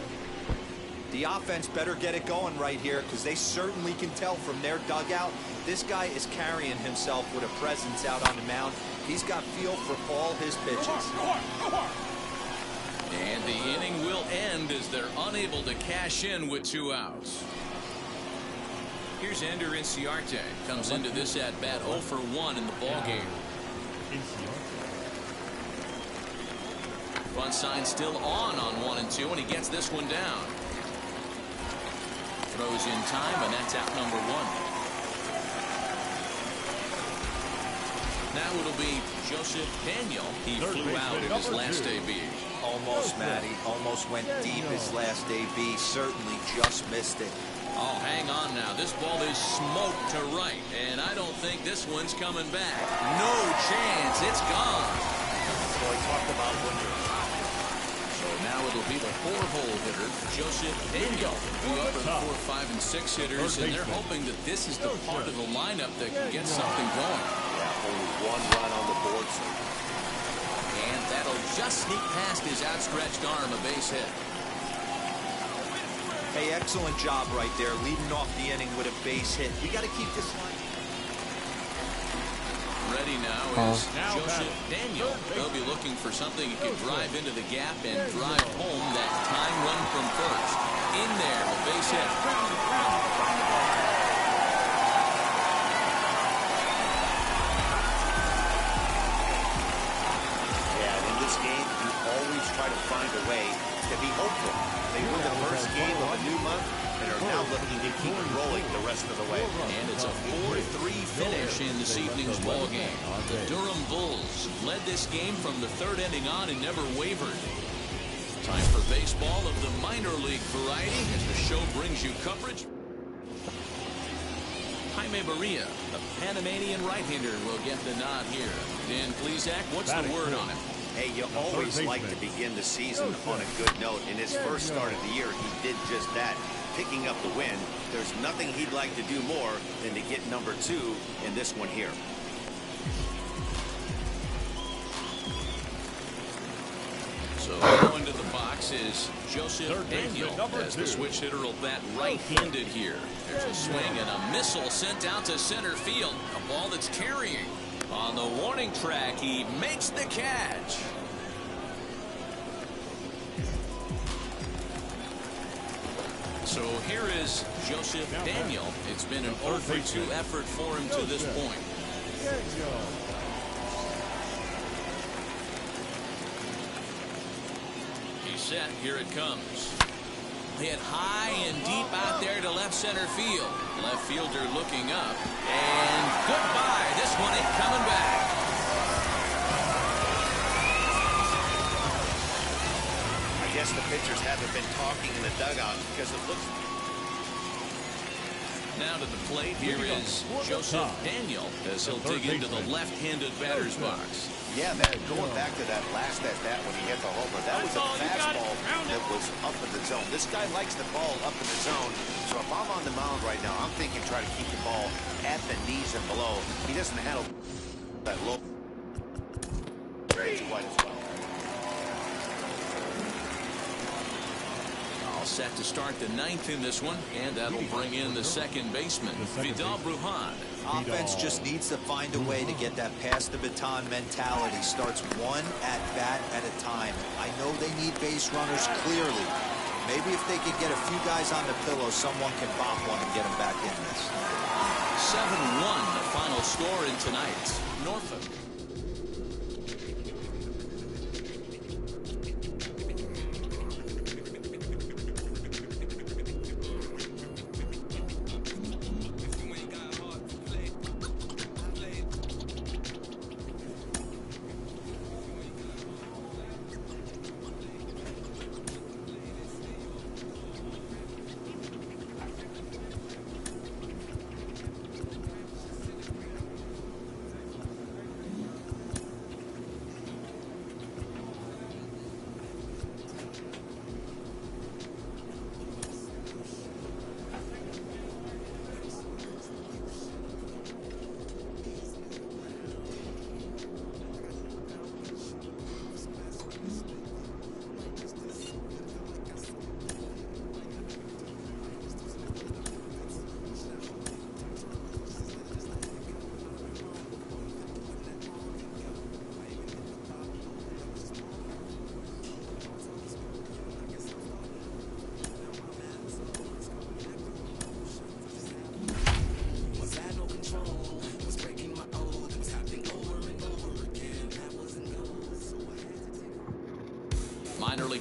The offense better get it going right here, because they certainly can tell from their dugout this guy is carrying himself with a presence out on the mound. He's got feel for all his pitches. And the inning will end as they're unable to cash in with 2 outs. Here's Ender Inciarte. Comes into this at bat 0 for 1 in the ball game. Front sign still on 1 and 2, and he gets this one down. Throws in time, and that's out number 1. Now it'll be Joseph Daniel. He flew out in his last AB. Almost, Matty. Almost went deep his last AB. Certainly just missed it. Oh, hang on now. This ball is smoked to right, and I don't think this one's coming back. No chance. It's gone. So I talked about when you're hot. So now it'll be the 4-hole hitter, Joseph Daniel, who up are the 4, 5, and 6 hitters, and they're hoping that this is the part of the lineup that can get something going. Yeah, only 1 run on the board, so. And that'll just sneak past his outstretched arm, a base hit. Hey, excellent job right there, leading off the inning with a base hit. We got to keep this line. Ready now is Joseph Daniel. They'll be looking for something he can drive into the gap and drive home that time run from first. In there, a base hit. Yeah, in this game, you always try to find a way to be hopeful. They win the first game of a new month and are now looking to keep it rolling the rest of the way. And it's a 4-3 finish in this evening's ball game. The Durham Bulls led this game from the 3rd inning on and never wavered. Time for baseball of the minor league variety as the show brings you coverage. Jaime Barria, the Panamanian right-hander, will get the nod here. Dan Plesac, what's the word on him? Hey, you always like to begin the season on a good note. In his first start of the year, he did just that, picking up the win. There's nothing he'd like to do more than to get number 2 in this one here. So going to the box is Joseph Daniel as the switch hitter will bat right-handed here. There's a swing and a missile sent out to center field. A ball that's carrying. On the warning track, he makes the catch. So here is Joseph Daniel. It's been an 0 for 2 effort for him to this point. He's set. Here it comes. Hit high and deep out there to left center field. Left fielder looking up. And goodbye. This one ain't coming back. I guess the pitchers haven't been talking in the dugout because it looks... Now to the plate, here is Joseph Daniel as he'll dig into the left-handed batter's box. Yeah, man, going back to that last at-bat when he hit the homer, that was a fastball that was up in the zone. This guy likes the ball up in the zone, so if I'm on the mound right now, I'm thinking try to keep the ball at the knees and below. He doesn't handle that low range quite as well. All set to start the 9th in this one, and that'll bring in the second baseman, Vidal Brujan. Offense just needs to find a way to get that pass the baton mentality. Starts one at bat at a time. I know they need base runners clearly. Maybe if they could get a few guys on the pillow, someone can bop one and get them back in this. 7-1 the final score in tonight's Norfolk.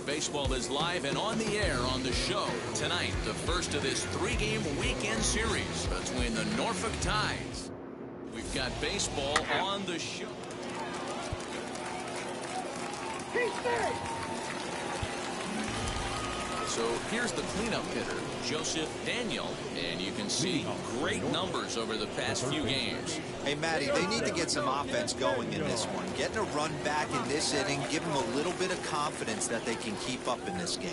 Baseball is live and on the air on the show. Tonight, the first of this 3-game weekend series between the Norfolk Tides. We've got baseball on the show. So here's the cleanup hitter, Joseph Daniel, and you can see great numbers over the past few games. Hey, Matty, they need to get some offense going in this one. Getting a run back in this inning, give them a little bit of confidence that they can keep up in this game.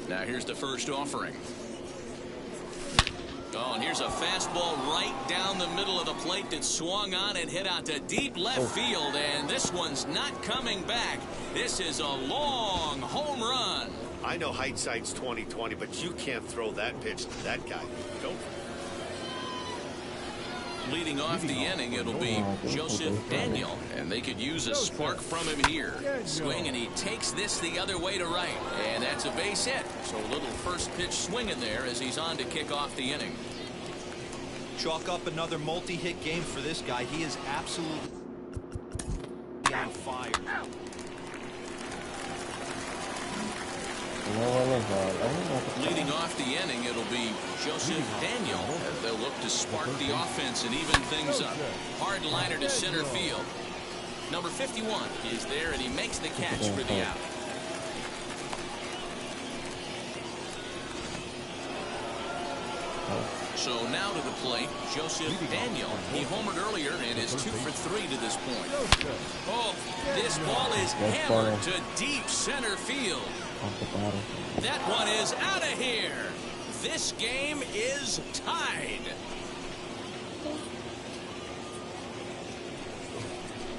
Now here's the first offering. Oh, and here's a fastball right down the middle of the plate that swung on and hit out to deep left field, and this one's not coming back. This is a long home run. I know hindsight's 20/20, but you can't throw that pitch to that guy. Don't. Leading off the inning, it'll be Joseph Daniel, and they could use a spark from him here. Swing, and he takes this the other way to right, and that's a base hit. So a little first pitch swing in there as he's on to kick off the inning. Chalk up another multi-hit game for this guy. He is absolutely on fire. Leading off the inning, it'll be Joseph Daniel as they'll look to spark the offense and even things up. Hard liner to center field. Number 51 is there, and he makes the catch for the out. So now to the plate, Joseph Daniel. He homered earlier and is 2 for 3 to this point. Oh, this ball is hammered to deep center field. That one is out of here. This game is tied.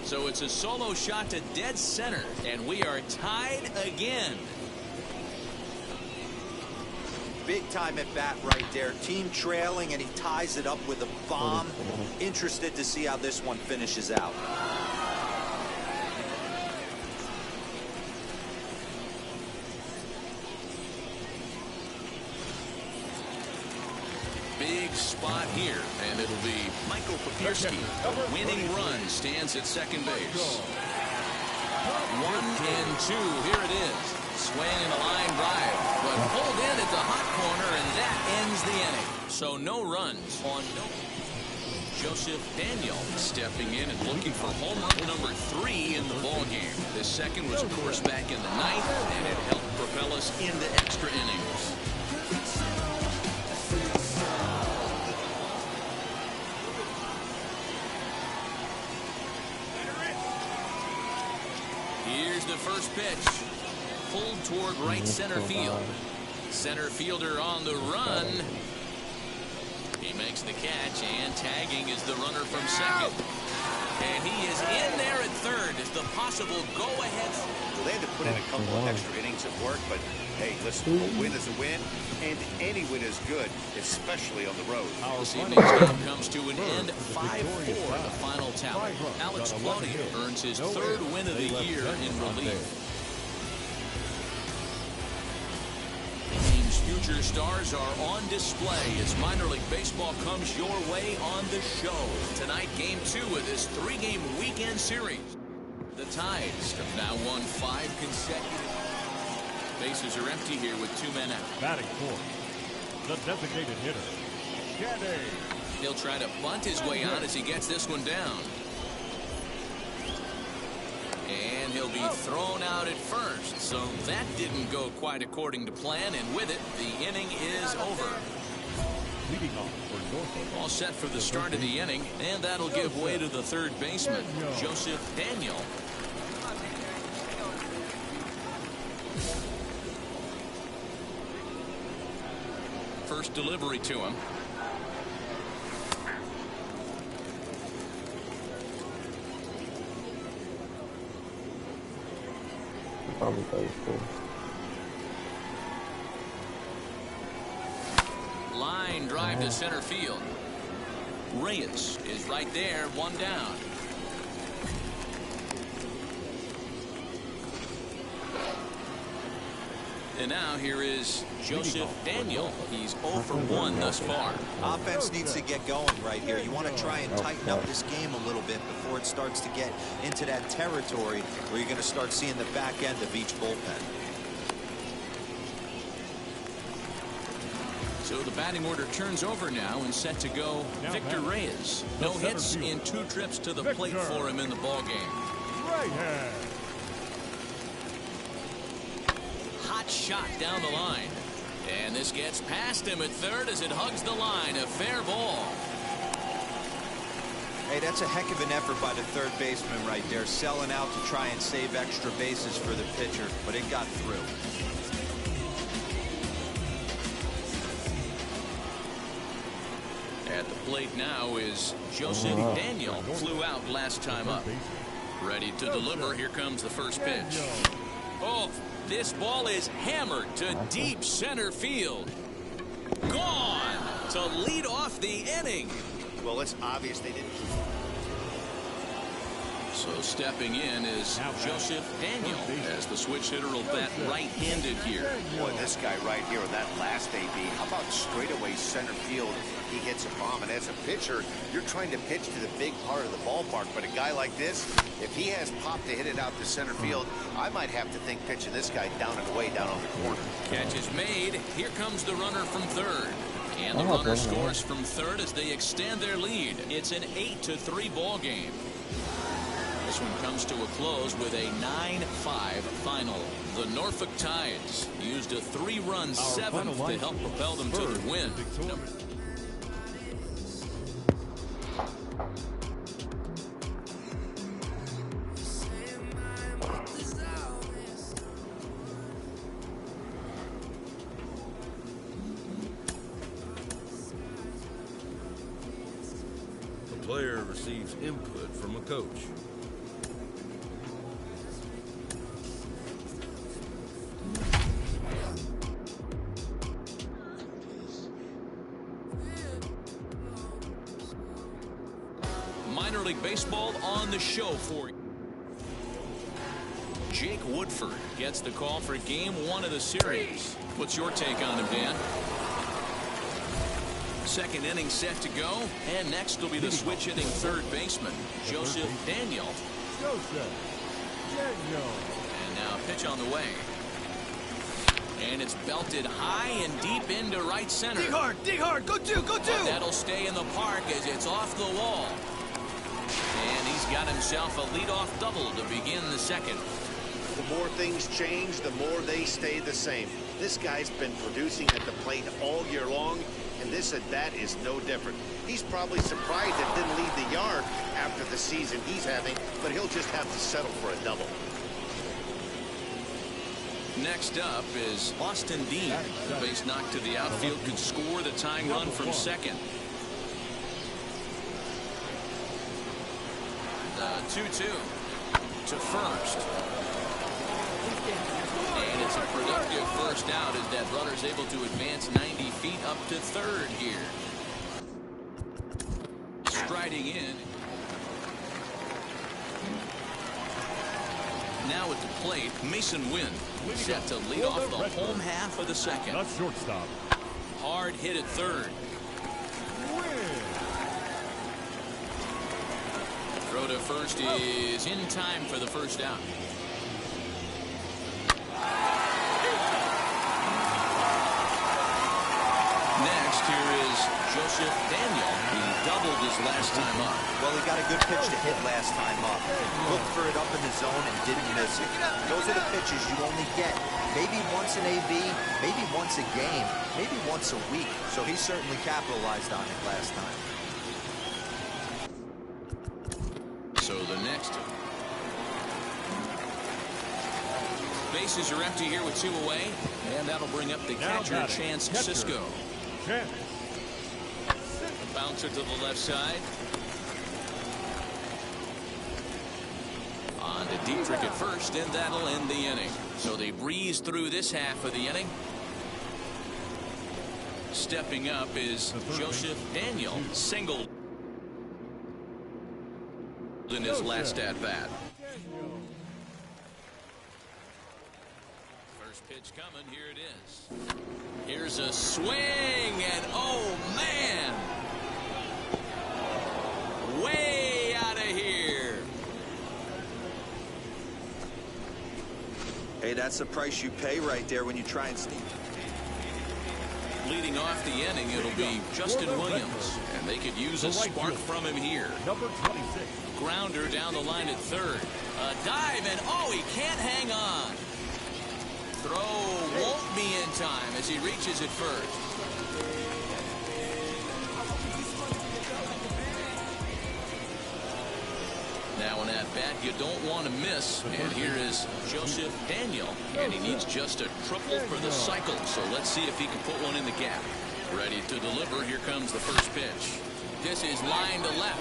So it's a solo shot to dead center, and we are tied again. Big time at bat right there. Team trailing, and he ties it up with a bomb. Interested to see how this one finishes out. Big spot here, and it'll be Michael Papierski. A winning run stands at second base. 1 and 2. Here it is. Swing and a line drive, but pulled in at the hot corner, and that ends the inning. So no runs on no. Joseph Daniel stepping in and looking for home run number 3 in the ballgame. The second was, of course, back in the 9th, and it helped propel us into extra innings. Here's the first pitch. Pulled toward right center field. Center fielder on the run. He makes the catch, and tagging is the runner from second. And he is in there at third as the possible go-ahead. Well, they had to put in a couple of extra innings of work, but hey, listen, a win is a win, and any win is good, especially on the road. This evening's game comes to an end 5-4, the final tally. Alex Cloney earns his 3rd win of the year in relief. Team's future stars are on display as minor league baseball comes your way on the show. Tonight, game 2 of this 3-game weekend series. The Tides have now won 5 consecutive. Bases are empty here with 2 men out. Batting fourth, the designated hitter, Caddy. He'll try to bunt his way on as he gets this one down. And he'll be thrown out at first. So that didn't go quite according to plan, and with it, the inning is over. Leading off for Norfolk. All set for the start of the inning, and that'll give way to the third baseman, Joseph Daniel. First delivery to him. Probably baseball. Line drive to center field. Reyes is right there, 1 down. And now here is Joseph Daniel. He's 0 for 1 thus far. Offense needs to get going right here. You want to try and tighten up this game a little bit before it starts to get into that territory where you're going to start seeing the back end of each bullpen. So the batting order turns over now and set to go Victor Reyes. No hits in 2 trips to the plate for him in the ballgame. Right hand. Hot shot down the line. And this gets past him at third as it hugs the line. A fair ball. Hey, that's a heck of an effort by the third baseman right there, selling out to try and save extra bases for the pitcher, but it got through. At the plate now is Joseph Daniel. Flew out last time up. Ready to deliver. Here comes the first pitch. Oh, this ball is hammered to deep center field. Gone to lead off the inning. Well, it's obvious they didn't. So stepping in is Joseph Daniel as the switch hitter will bat right-handed here. Boy, this guy right here in that last AB, how about straightaway center field? He hits a bomb, and as a pitcher, you're trying to pitch to the big part of the ballpark. But a guy like this, if he has pop to hit it out to center field, I might have to think pitching this guy down and away down on the corner. Catch is made. Here comes the runner from third. And the runner scores from third as they extend their lead. It's an 8-3 ball game. This one comes to a close with a 9-5 final. The Norfolk Tides used a 3-run seventh to help propel them to the win. The player receives input from a coach. Minor League Baseball on the show for you. Jake Woodford gets the call for game 1 of the series. What's your take on him, Dan? Second inning set to go, and next will be the switch hitting third baseman, Joseph Daniel. And now a pitch on the way. And it's belted high and deep into right center. Dig hard, go two, go two! That'll stay in the park as it's off the wall. And he's got himself a leadoff double to begin the second. The more things change, the more they stay the same. This guy's been producing at the plate all year long, and this at-bat is no different. He's probably surprised it didn't leave the yard after the season he's having, but he'll just have to settle for a double. Next up is Austin Dean. The base knock to the outfield could score the tying run from second. The 2-2 to first. And it's a productive first out as that runner's able to advance 90 feet up to third here. Striding in. Now at the plate, Mason Wynn set to lead off the home half of the second. Not shortstop. Hard hit at third. Throw to first is in time for the first out. Next, here is Joseph Daniel. He doubled his last time up. Well, he got a good pitch to hit last time up. Looked for it up in the zone and didn't miss it. Those are the pitches you only get maybe once an AB, maybe once a game, maybe once a week. So he certainly capitalized on it last time. So the next. Bases are empty here with 2 away. And that'll bring up the catcher, Chance Cisco. Bouncer to the left side. On to Dietrich at first, and that'll end the inning. So they breeze through this half of the inning. Stepping up is Joseph Daniel. Singled in his last at-bat. First Pitch coming. Here it is. Here's a swing, and oh, man. Way out of here. Hey, that's the price you pay right there when you try and sneak. Leading off the inning, it'll be Justin Williams, and they could use a spark from him here. Number 26. Grounder down the line at third. A dive, and oh, he can't hang on. Throw won't be in time as he reaches it first. Now an at-bat you don't want to miss, and here is Joseph Daniel, and he needs just a triple for the cycle, so let's see if he can put one in the gap. Ready to deliver, here comes the first pitch. This is line to left,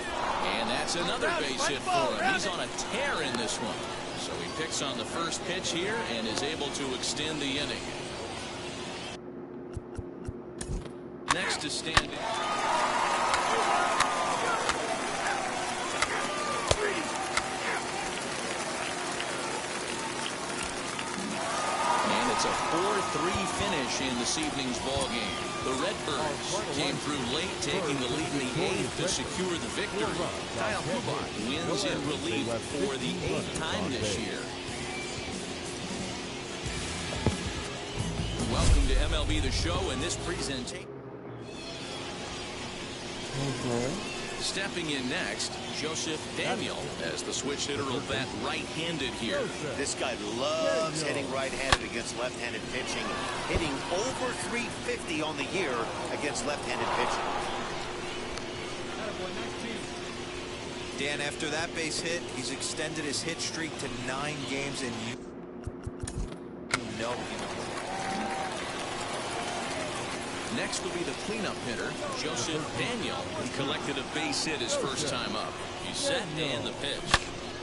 and that's another base hit for him. He's on a tear in this one. So he picks on the first pitch here and is able to extend the inning. Next to stand in. And it's a 4-3 finish in this evening's ball game. The Redbirds came through late, taking the lead in the eighth to secure the victory. Kyle Kubot wins in relief for the 8th time this year. Welcome to MLB The Show and this presentation. Stepping in next, Joseph Daniel, as the switch hitter will bat right-handed here. This guy loves hitting right-handed against left-handed pitching, hitting over 350 on the year against left-handed pitching. Dan, after that base hit, he's extended his hit streak to 9 games, and you know Next will be the cleanup hitter, Joseph Daniel. He collected a base hit his first time up. He's set and the pitch.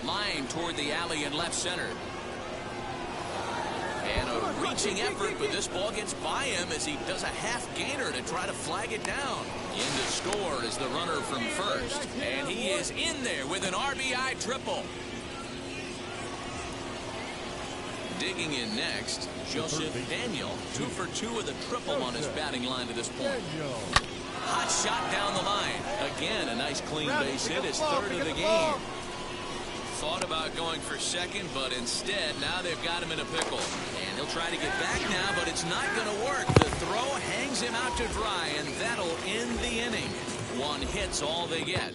Line toward the alley in left center. And a reaching effort, but this ball gets by him as he does a half gainer to try to flag it down. In to score is the runner from first. And he is in there with an RBI triple. Digging in next, Joseph Daniel, 2 for 2 with a triple on his batting line to this point. Hot shot down the line. Again, a nice clean base hit, his 3rd of the game. Thought about going for second, but instead, now they've got him in a pickle. And he'll try to get back now, but it's not going to work. The throw hangs him out to dry, and that'll end the inning. 1 hit's all they get.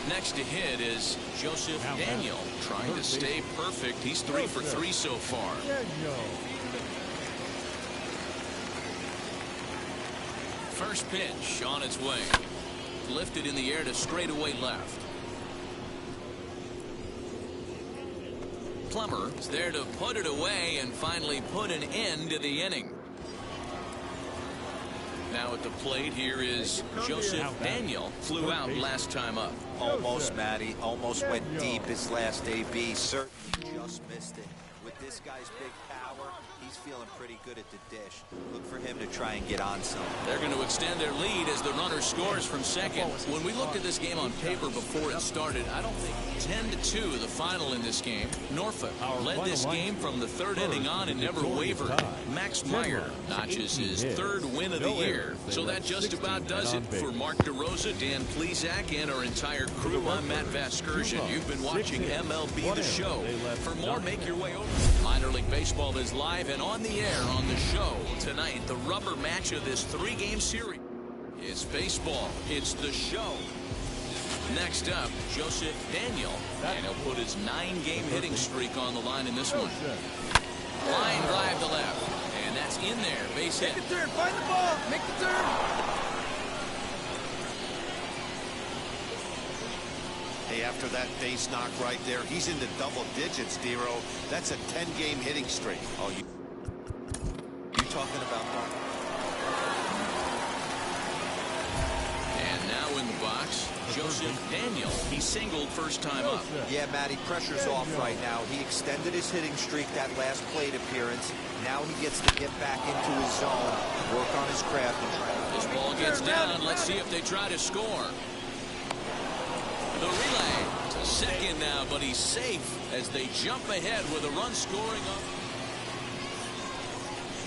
Next to hit is Joseph Daniel, trying to stay perfect. He's 3 for 3 so far. First pitch on its way. Lifted in the air to straightaway left. Plummer is there to put it away and finally put an end to the inning. Now at the plate, here is Joseph Daniel. Flew out last time up. Almost, Matty. Almost went deep his last AB. Certainly just missed it. With this guy's big power, he's feeling pretty good at the dish. Look for him to try and get on some. They're going to extend their lead as the runner scores from second. When we looked at this game on paper before it started, I don't think 10-2 the final in this game. Norfolk led this game from the 3rd inning on and never wavered. Max Meyer notches his 3rd win of the year. So that just about does it for Mark DeRosa, Dan Plesac, and our entire crew. I'm Matt Vasgersian. You've been watching MLB The Show. For more, make your way over. Minor League Baseball is live and on the air on The Show. Tonight, the rubber match of this 3-game series. It's baseball. It's The Show. Next up, Joseph Daniel. And he'll put his 9-game hitting streak on the line in this one. Line drive to left. And that's in there. Base hit. Make the turn. Find the ball. Make the turn. Hey, after that base knock right there, he's into double digits, Dero. That's a 10-game hitting streak. Oh, you talking about that? And now in the box, Joseph Daniel. He singled first time up. Yeah, Matty, pressure's off right now. He extended his hitting streak that last plate appearance. Now he gets to get back into his zone, work on his craft. This ball gets down. Let's see if they try to score. The relay to Second now, but he's safe as they jump ahead with a run scoring up.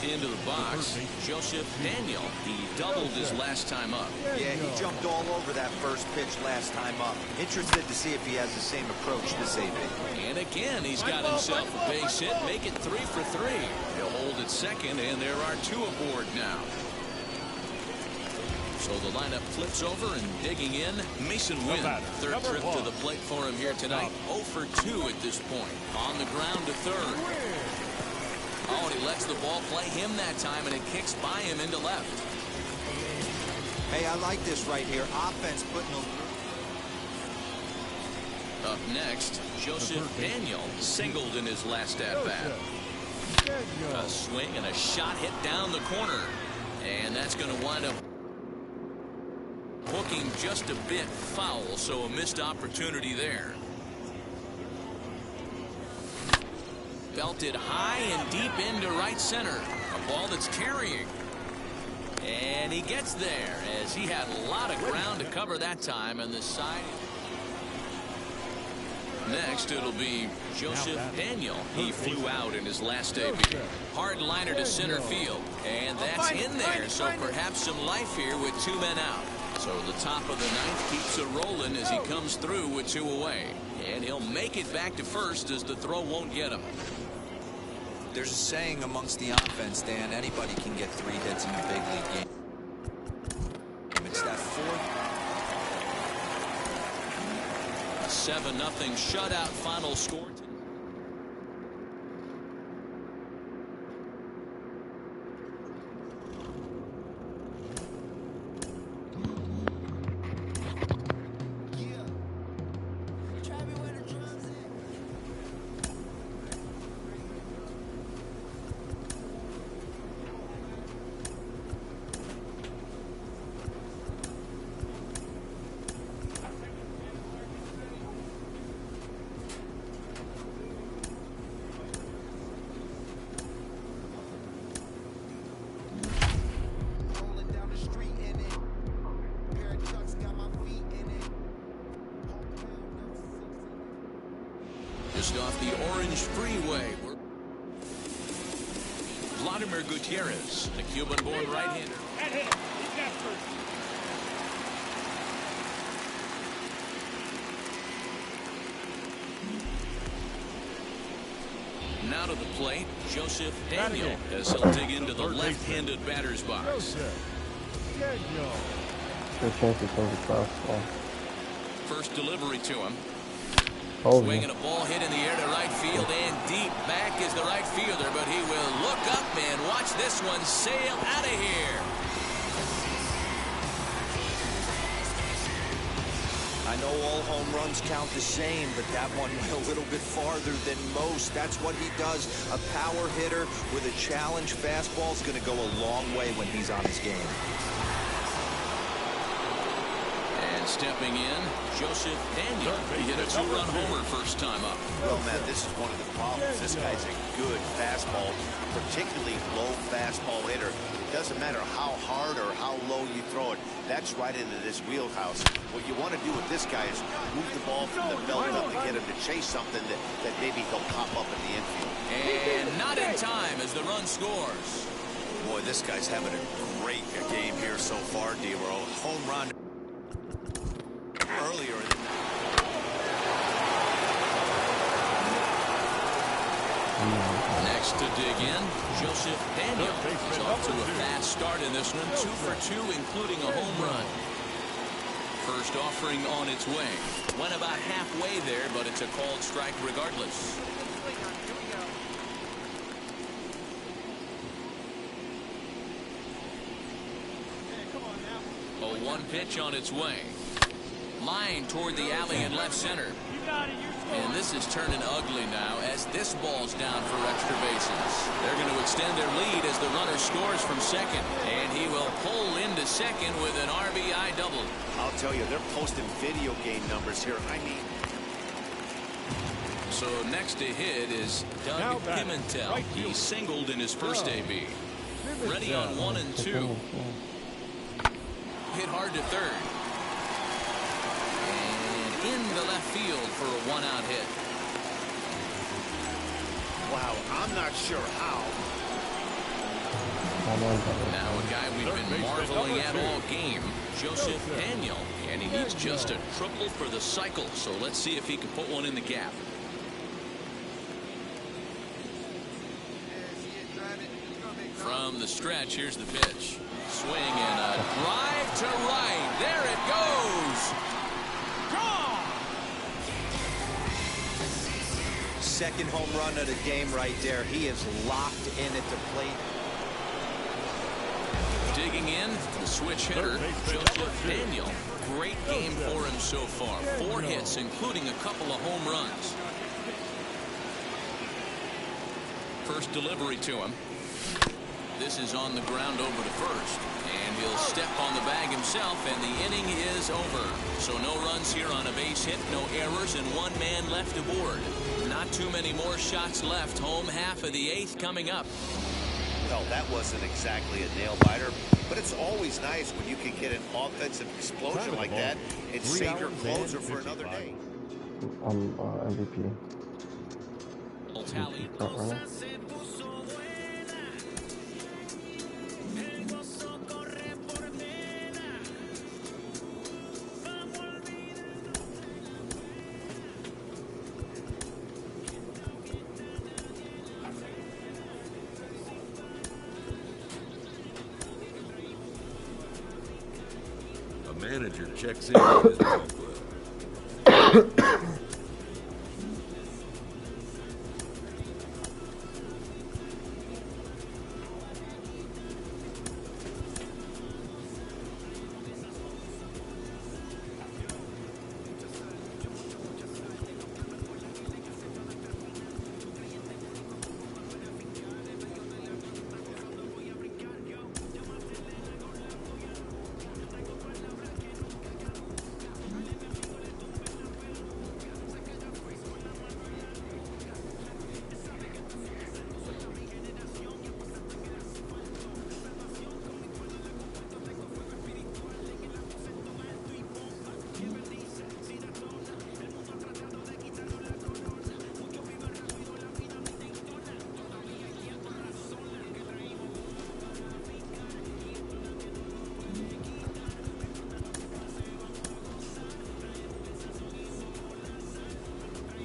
Into the box, Joseph Daniel. He doubled his last time up. Yeah, he jumped all over that first pitch last time up. Interested to see if he has the same approach this AB. And again, he's got himself a base hit, make it 3 for 3. He'll hold at second, and there are 2 aboard now. So the lineup flips over and digging in, Mason Wynn. Third trip to the plate for him here tonight. 0 for 2 at this point. On the ground to third. Oh, and he lets the ball play him that time, and it kicks by him into left. Hey, I like this right here. Offense putting Up next, Joseph Daniel singled in his last at-bat. A swing and a shot hit down the corner. And that's going to wind up hooking just a bit foul, so a missed opportunity there. Belted high and deep into right center. A ball that's carrying. And he gets there as he had a lot of ground to cover that time on this side. Next, it'll be Joseph Daniel. He flew out in his last debut. Hard liner to center field. And that's in there, so perhaps some life here with 2 men out. So the top of the 9th keeps it rolling as he comes through with 2 away. And he'll make it back to first as the throw won't get him. There's a saying amongst the offense, Dan, anybody can get 3 hits in a big league game. It's that 4th. A 7-0 shutout final score. Just off the Orange Freeway. Vladimir Gutierrez, the Cuban-born right-hander. Now to the plate, Joseph Daniel, as he'll dig into the left-handed batter's box. Good chance to throw the fastball. First delivery to him. Oh, Swinging a ball hit in the air to right field, and deep back is the right fielder, but he will look up and watch this one sail out of here. I know all home runs count the same, but that one went a little bit farther than most. That's what he does. A power hitter with a challenge fastball is going to go a long way when he's on his game. Stepping in, Joseph Daniel. He hit a 2-run homer first time up. Well, man, this is one of the problems. This guy's a good fastball, particularly low fastball hitter. It doesn't matter how hard or how low you throw it. That's right into this wheelhouse. What you want to do with this guy is move the ball from the belt up and get him to chase something that maybe he'll pop up in the infield. And not in time as the run scores. Boy, this guy's having a great game here so far, D-Roll. Home run earlier in the Next to dig in, Joseph Daniel. He's off to a fast start in this one, 2 for 2, including a home run. First offering on its way. Went about halfway there, but it's a called strike regardless. A 1 pitch on its way. Line toward the alley in left center. And this is turning ugly now as this ball's down for extra bases. They're going to extend their lead as the runner scores from second. And he will pull into second with an RBI double. I'll tell you, they're posting video game numbers here. I mean... So next to hit is Doug Pimentel. He singled in his first AB. Ready on 1 and 2. Hit hard to third. And into left field for a one-out hit. Wow, I'm not sure how. Now a guy we've been marveling at all game, Joseph Daniel, and he needs just a triple for the cycle, so let's see if he can put one in the gap. From the stretch, here's the pitch. Swing and a drive to right. There it goes. Gone. Second home run of the game right there. He is locked in at the plate. Digging in, the switch hitter, Joseph Daniel. Great game for him so far. 4 hits, including a couple of home runs. First delivery to him. This is on the ground over to first. And he'll step on the bag himself, and the inning is over. So no runs here on a base hit, no errors, and 1 man left aboard. Not too many more shots left. Home half of the 8th coming up. Well, that wasn't exactly a nail-biter, but it's always nice when you can get an offensive explosion like that and save your closer for another day. I'm MVP. Tally. Manager checks in with his ball club.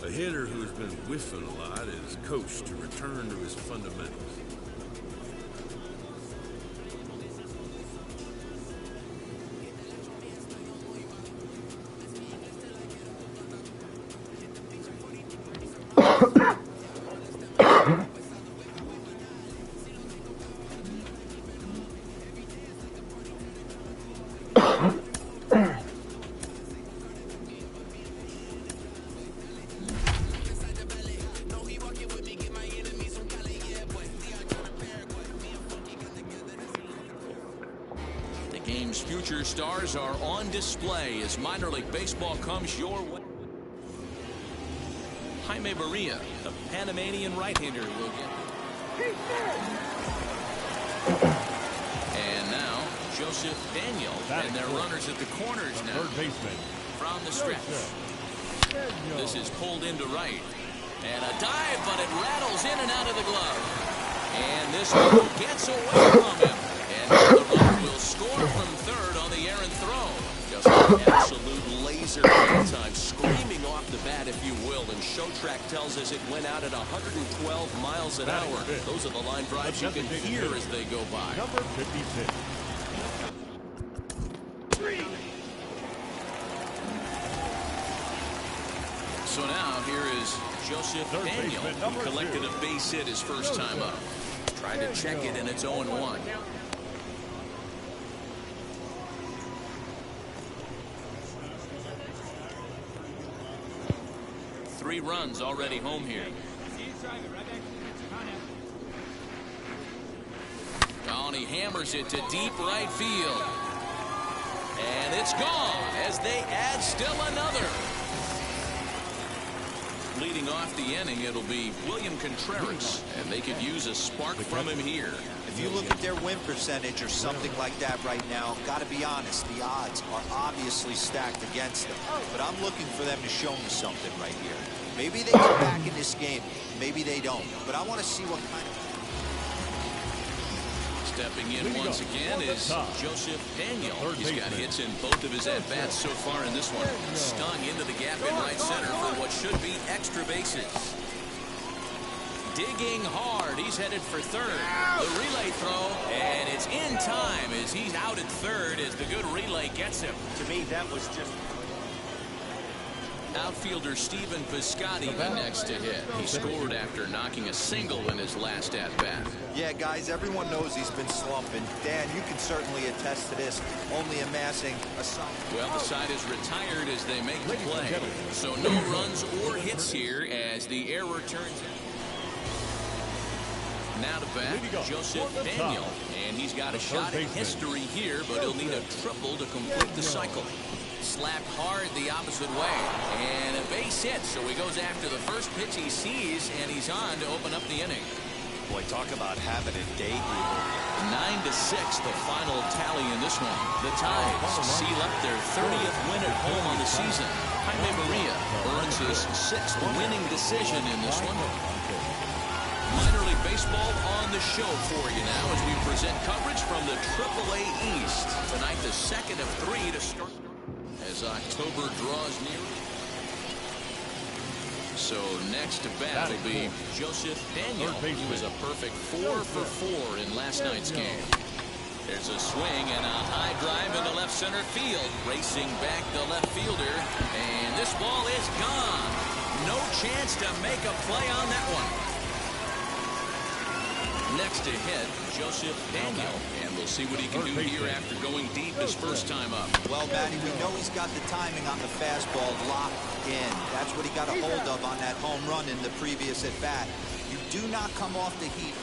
A hitter who's been whiffing a lot is coached to return to his fundamentals. Game's future stars are on display as minor league baseball comes your way. Jaime Barria, the Panamanian right-hander, will get. And now Joseph Daniel and their runners at the corners now. Third baseman From the stretch. This is pulled into right. And a dive, but it rattles in and out of the glove. And this one gets away from him. And the runner will score from third on the errant throw. Just an absolute laser time, screaming off the bat, if you will. And Showtrack tells us it went out at 112 miles an hour. Those are the line drives you can hear as they go by. number 56. So now here is Joseph Daniel, who collected a base hit his first time up. Tried to check it, and it's 0-1. 3 runs already home here. Oh, and he hammers it to deep right field. And it's gone as they add still another. Leading off the inning, it'll be William Contreras, and they could use a spark from him here. If you look at their win percentage or something like that right now, gotta be honest, the odds are obviously stacked against them. But I'm looking for them to show me something right here. Maybe they get back in this game, maybe they don't. But I want to see what kind of... Stepping in once again is Joseph Daniel. He's got hits in both of his at-bats so far in this one. Stung into the gap in right center for what should be extra bases. Digging hard. He's headed for third. The relay throw, and it's in time as he's out at third as the good relay gets him. To me, that was just... Outfielder Stephen Piscotty the next to hit. He scored after knocking a single in his last at-bat. Yeah, guys, everyone knows he's been slumping. Dan, you can certainly attest to this, only amassing a solid... Well, the side is retired as they make the play. So no runs or hits here as the error turns... Now to bat, Joseph Daniel. And he's got a shot at history here, but he'll need a triple to complete the cycle. Slapped hard the opposite way. And a base hit, so he goes after the first pitch he sees, and he's on to open up the inning. Boy, talk about having a day, people. 9-6, the final tally in this one. The Tides seal up their 30th win at home on the season. Jaime Maria earns his 6th winning decision in this one. Minor League Baseball on the show for you now as we present coverage from the AAA East. Tonight, the second of 3 to start as October draws near. So next to bat will be Joseph Daniel. He was a perfect 4 for 4 in last night's game. There's a swing and a high drive into left center field. Racing back the left fielder. And this ball is gone. No chance to make a play on that one. Next to hit, Joseph Daniel. And we'll see what he can do here after going deep his first time up. Well, Matty, we know he's got the timing on the fastball locked in. That's what he got a hold of on that home run in the previous at-bat. You do not come off the heat.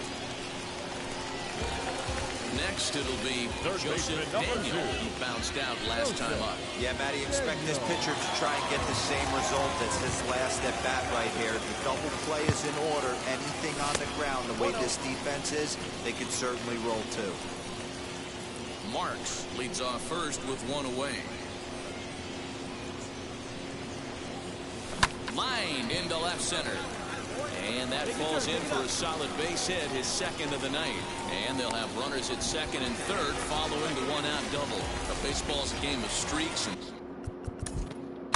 Next, it'll be Joseph Daniel, who bounced out last time up. Yeah, Matty, expect this pitcher to try and get the same result as his last at-bat right here. The double play is in order. Anything on the ground, the way this defense is, they could certainly roll too. Marks leads off first with 1 away. Lined into left center. And that falls in for a solid base hit, his second of the night. And they'll have runners at second and third following the one-out double. Baseball's a game of streaks and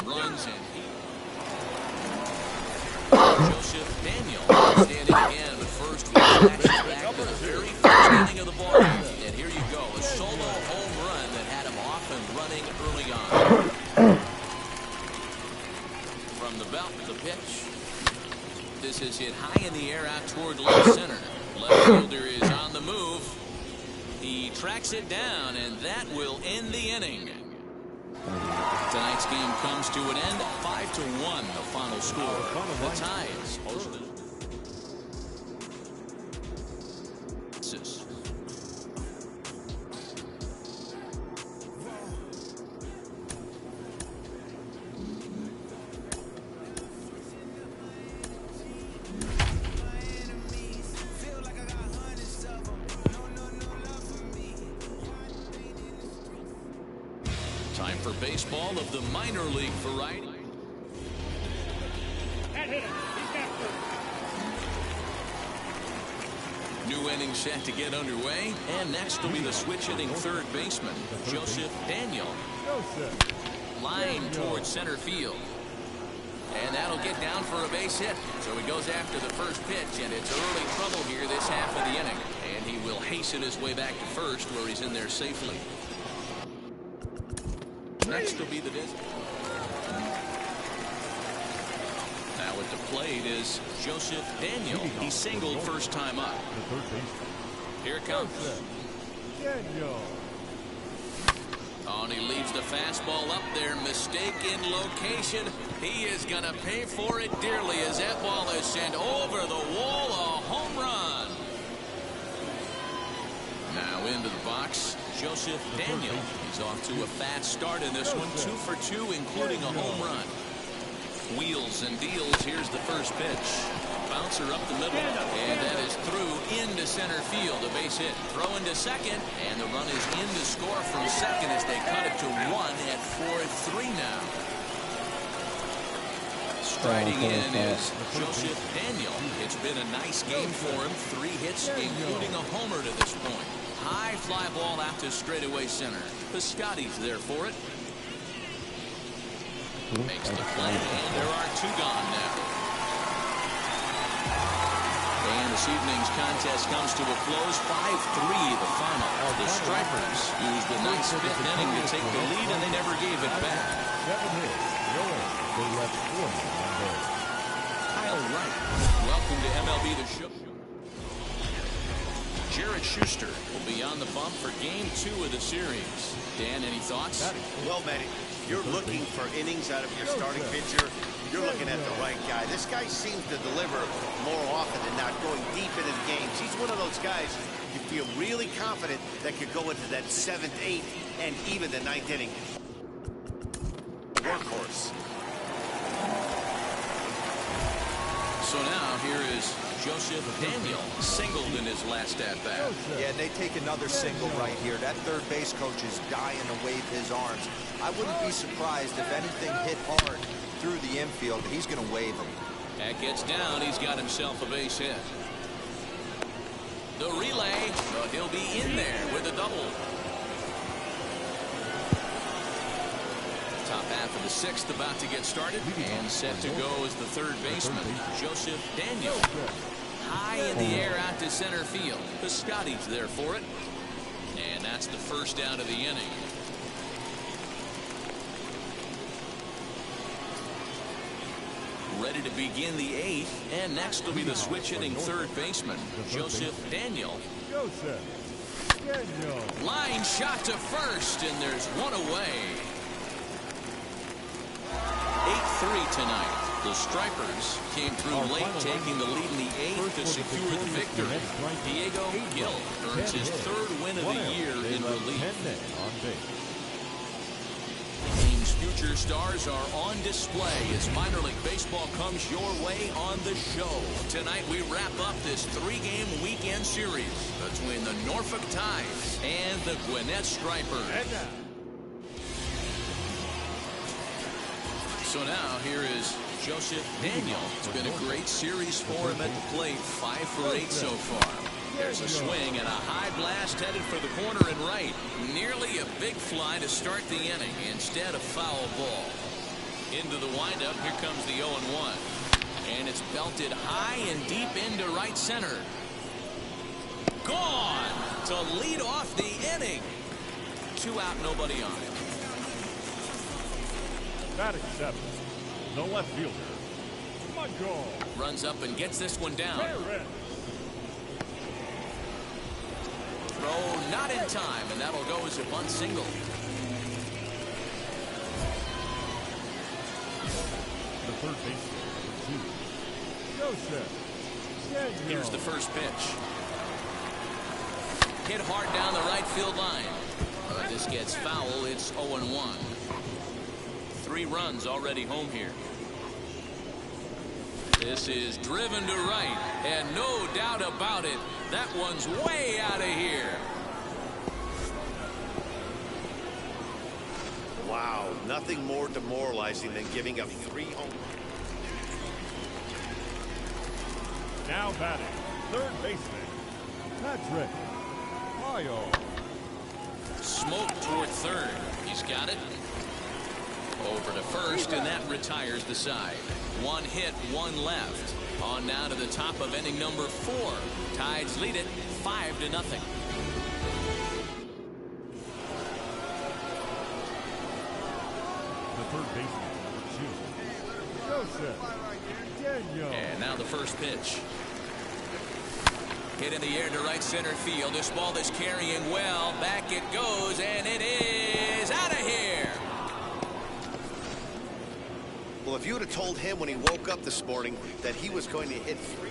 runs and Joseph Daniel standing again, but first we flash back to the very first inning of the ball. And here you go, a solo home run that had him off and running early on. From the belt, the pitch. This is hit high in the air out toward left center. Left fielder is on the move. He tracks it down, and that will end the inning. Tonight's game comes to an end, 5-1, the final score. The Tides host the... Time for baseball of the minor league variety. New inning set to get underway, and next will be the switch-hitting third baseman, Joseph Daniel. Line towards center field. And that'll get down for a base hit. So he goes after the first pitch, and it's early trouble here this half of the inning. And he will hasten his way back to first, where he's in there safely. Next will be the disc. Now at the plate is Joseph Daniel. He singled first time up. Here it comes. Oh, and he leaves the fastball up there. Mistake in location. He is going to pay for it dearly as that ball is sent over the wall. A home run. Now into the box, Joseph Daniel. He's off to a fast start in this one. 2 for 2, including a home run. Wheels and deals. Here's the first pitch. bouncer up the middle. And that is through into center field. A base hit. Throw into second. And the run is in to score from second as they cut it to 1 at 4-3 now. Striding in is Joseph Daniel. It's been a nice game for him. 3 hits, including a homer to this point. High fly ball out to straightaway center. Piscotty's there for it. Makes the play, and there are 2 gone now. And this evening's contest comes to a close, 5-3 the final. The Stripers used a nice 5th inning to take the lead, and they never gave it back. 7 hits, no errors. They left 4 on base. Kyle Wright, welcome to MLB The Show. Jared Schuster will be on the bump for Game 2 of the series. Dan, any thoughts? Well, Manny, you're looking for innings out of your starting pitcher. You're looking at the right guy. This guy seems to deliver more often than not, going deep into the games. He's one of those guys you feel really confident that could go into that 7th, 8th, and even the 9th inning. Workhorse. So now here is Joseph Daniel, singled in his last at-bat. Yeah, and they take another single right here. That third base coach is dying to wave his arms. I wouldn't be surprised if anything hit hard through the infield. He's going to wave him. That gets down. He's got himself a base hit. The relay, but he'll be in there with a double. Top half of the 6th about to get started, and set to go is the third baseman, Joseph Daniel. High in the air out to center field. Piscotty's there for it. And that's the first out of the inning. Ready to begin the 8th, and next will be the switch hitting third baseman, Joseph Daniel. Line shot to first, and there's one away. 8-3 tonight. The Stripers came through late, taking the lead in the 8th to secure the victory. Diego Gil earns his 3rd win of the year in relief. The team's future stars are on display as minor league baseball comes your way on the show. Tonight we wrap up this 3-game weekend series between the Norfolk Tides and the Gwinnett Stripers. So now here is Joseph Daniel. It's been a great series for him at the plate. 5 for 8 so far. There's a swing and a high blast headed for the corner and right. Nearly a big fly to start the inning. Instead, a foul ball. Into the windup. Here comes the 0-1. And it's belted high and deep into right center. Gone to lead off the inning. 2 out, nobody on. Batting 7. The left fielder, Michael. Runs up and gets this one down. Throw not in time, and that'll go as a bunt single. The third baseman, Joseph Daniel. Here's the first pitch. Hit hard down the right field line. But this gets foul. It's 0-1. 3 runs already home here. This is driven to right, and no doubt about it, that one's way out of here. Wow, nothing more demoralizing than giving up 3 home. Now batting, third baseman, Patrick Mayo. Smoke toward third. He's got it. Over to first, and that retires the side. 1 hit, 1 left. On now to the top of inning number 4. Tides lead it 5-0. The third baseman, Joseph Daniel. And now the first pitch. Hit in the air to right center field. This ball is carrying well. Back it goes, and it is out of here. Well, if you would have told him when he woke up this morning that he was going to hit 3.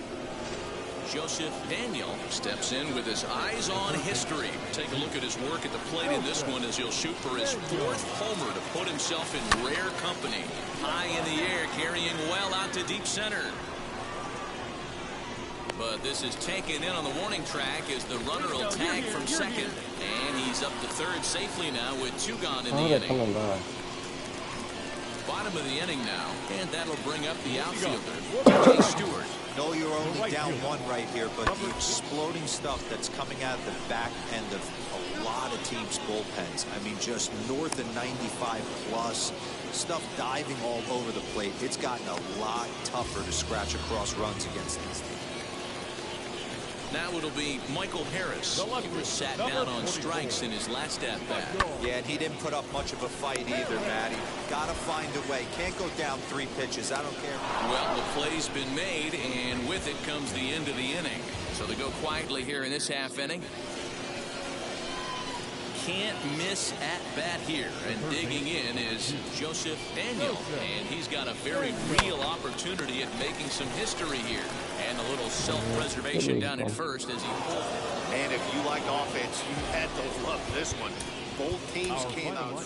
Joseph Daniel steps in with his eyes on history. Take a look at his work at the plate in this one as he'll shoot for his 4th homer to put himself in rare company. High in the air, carrying well out to deep center. But this is taken in on the warning track as the runner will tag from second. And he's up to third safely now with 2 gone in the inning. Bottom of the inning now, and that'll bring up the outfielder, T.J. Stewart. No, you're only down 1 right here, but the exploding stuff that's coming out of the back end of a lot of teams' bullpens. I mean, just north of 95 plus, stuff diving all over the plate. It's gotten a lot tougher to scratch across runs against these teams. Now it'll be Michael Harris. He was sat down on strikes in his last at-bat. Yeah, and he didn't put up much of a fight either, Matty. Got to find a way. Can't go down 3 pitches. I don't care. Well, the play's been made, and with it comes the end of the inning. So they go quietly here in this half inning. Can't miss at-bat here, and digging in is Joseph Daniel, and he's got a very real opportunity at making some history here, and a little self-preservation down at first as he pulls it. And if you like offense, you had to love this one. Both teams came out.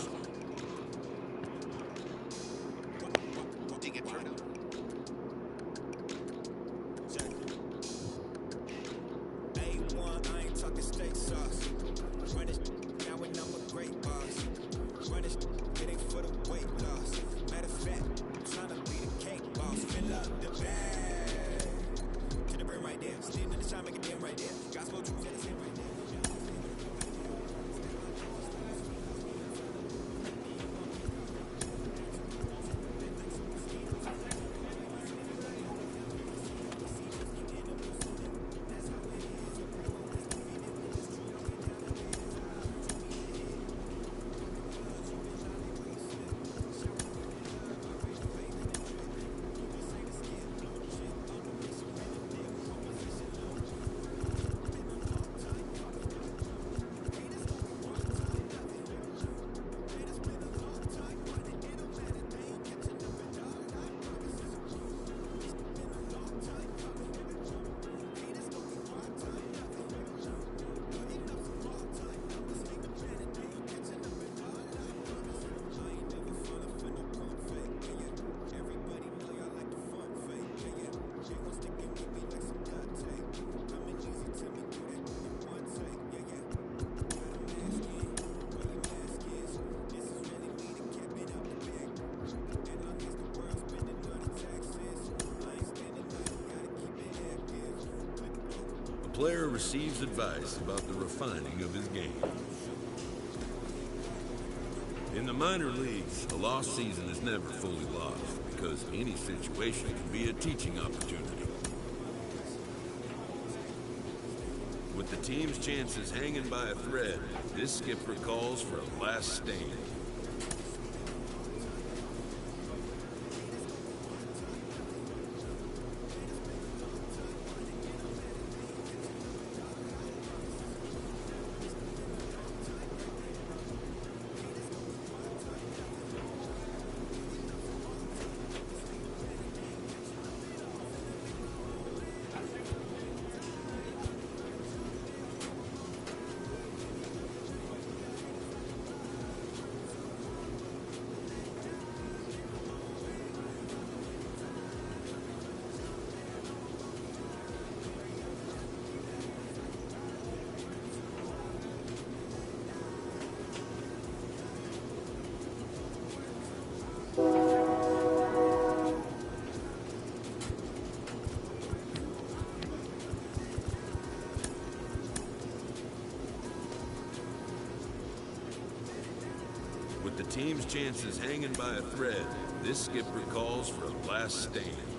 Player receives advice about the refining of his game. In the minor leagues, a lost season is never fully lost because any situation can be a teaching opportunity. With the team's chances hanging by a thread, this skipper calls for a last stand. With the team's chances hanging by a thread, this skipper calls for a last stand.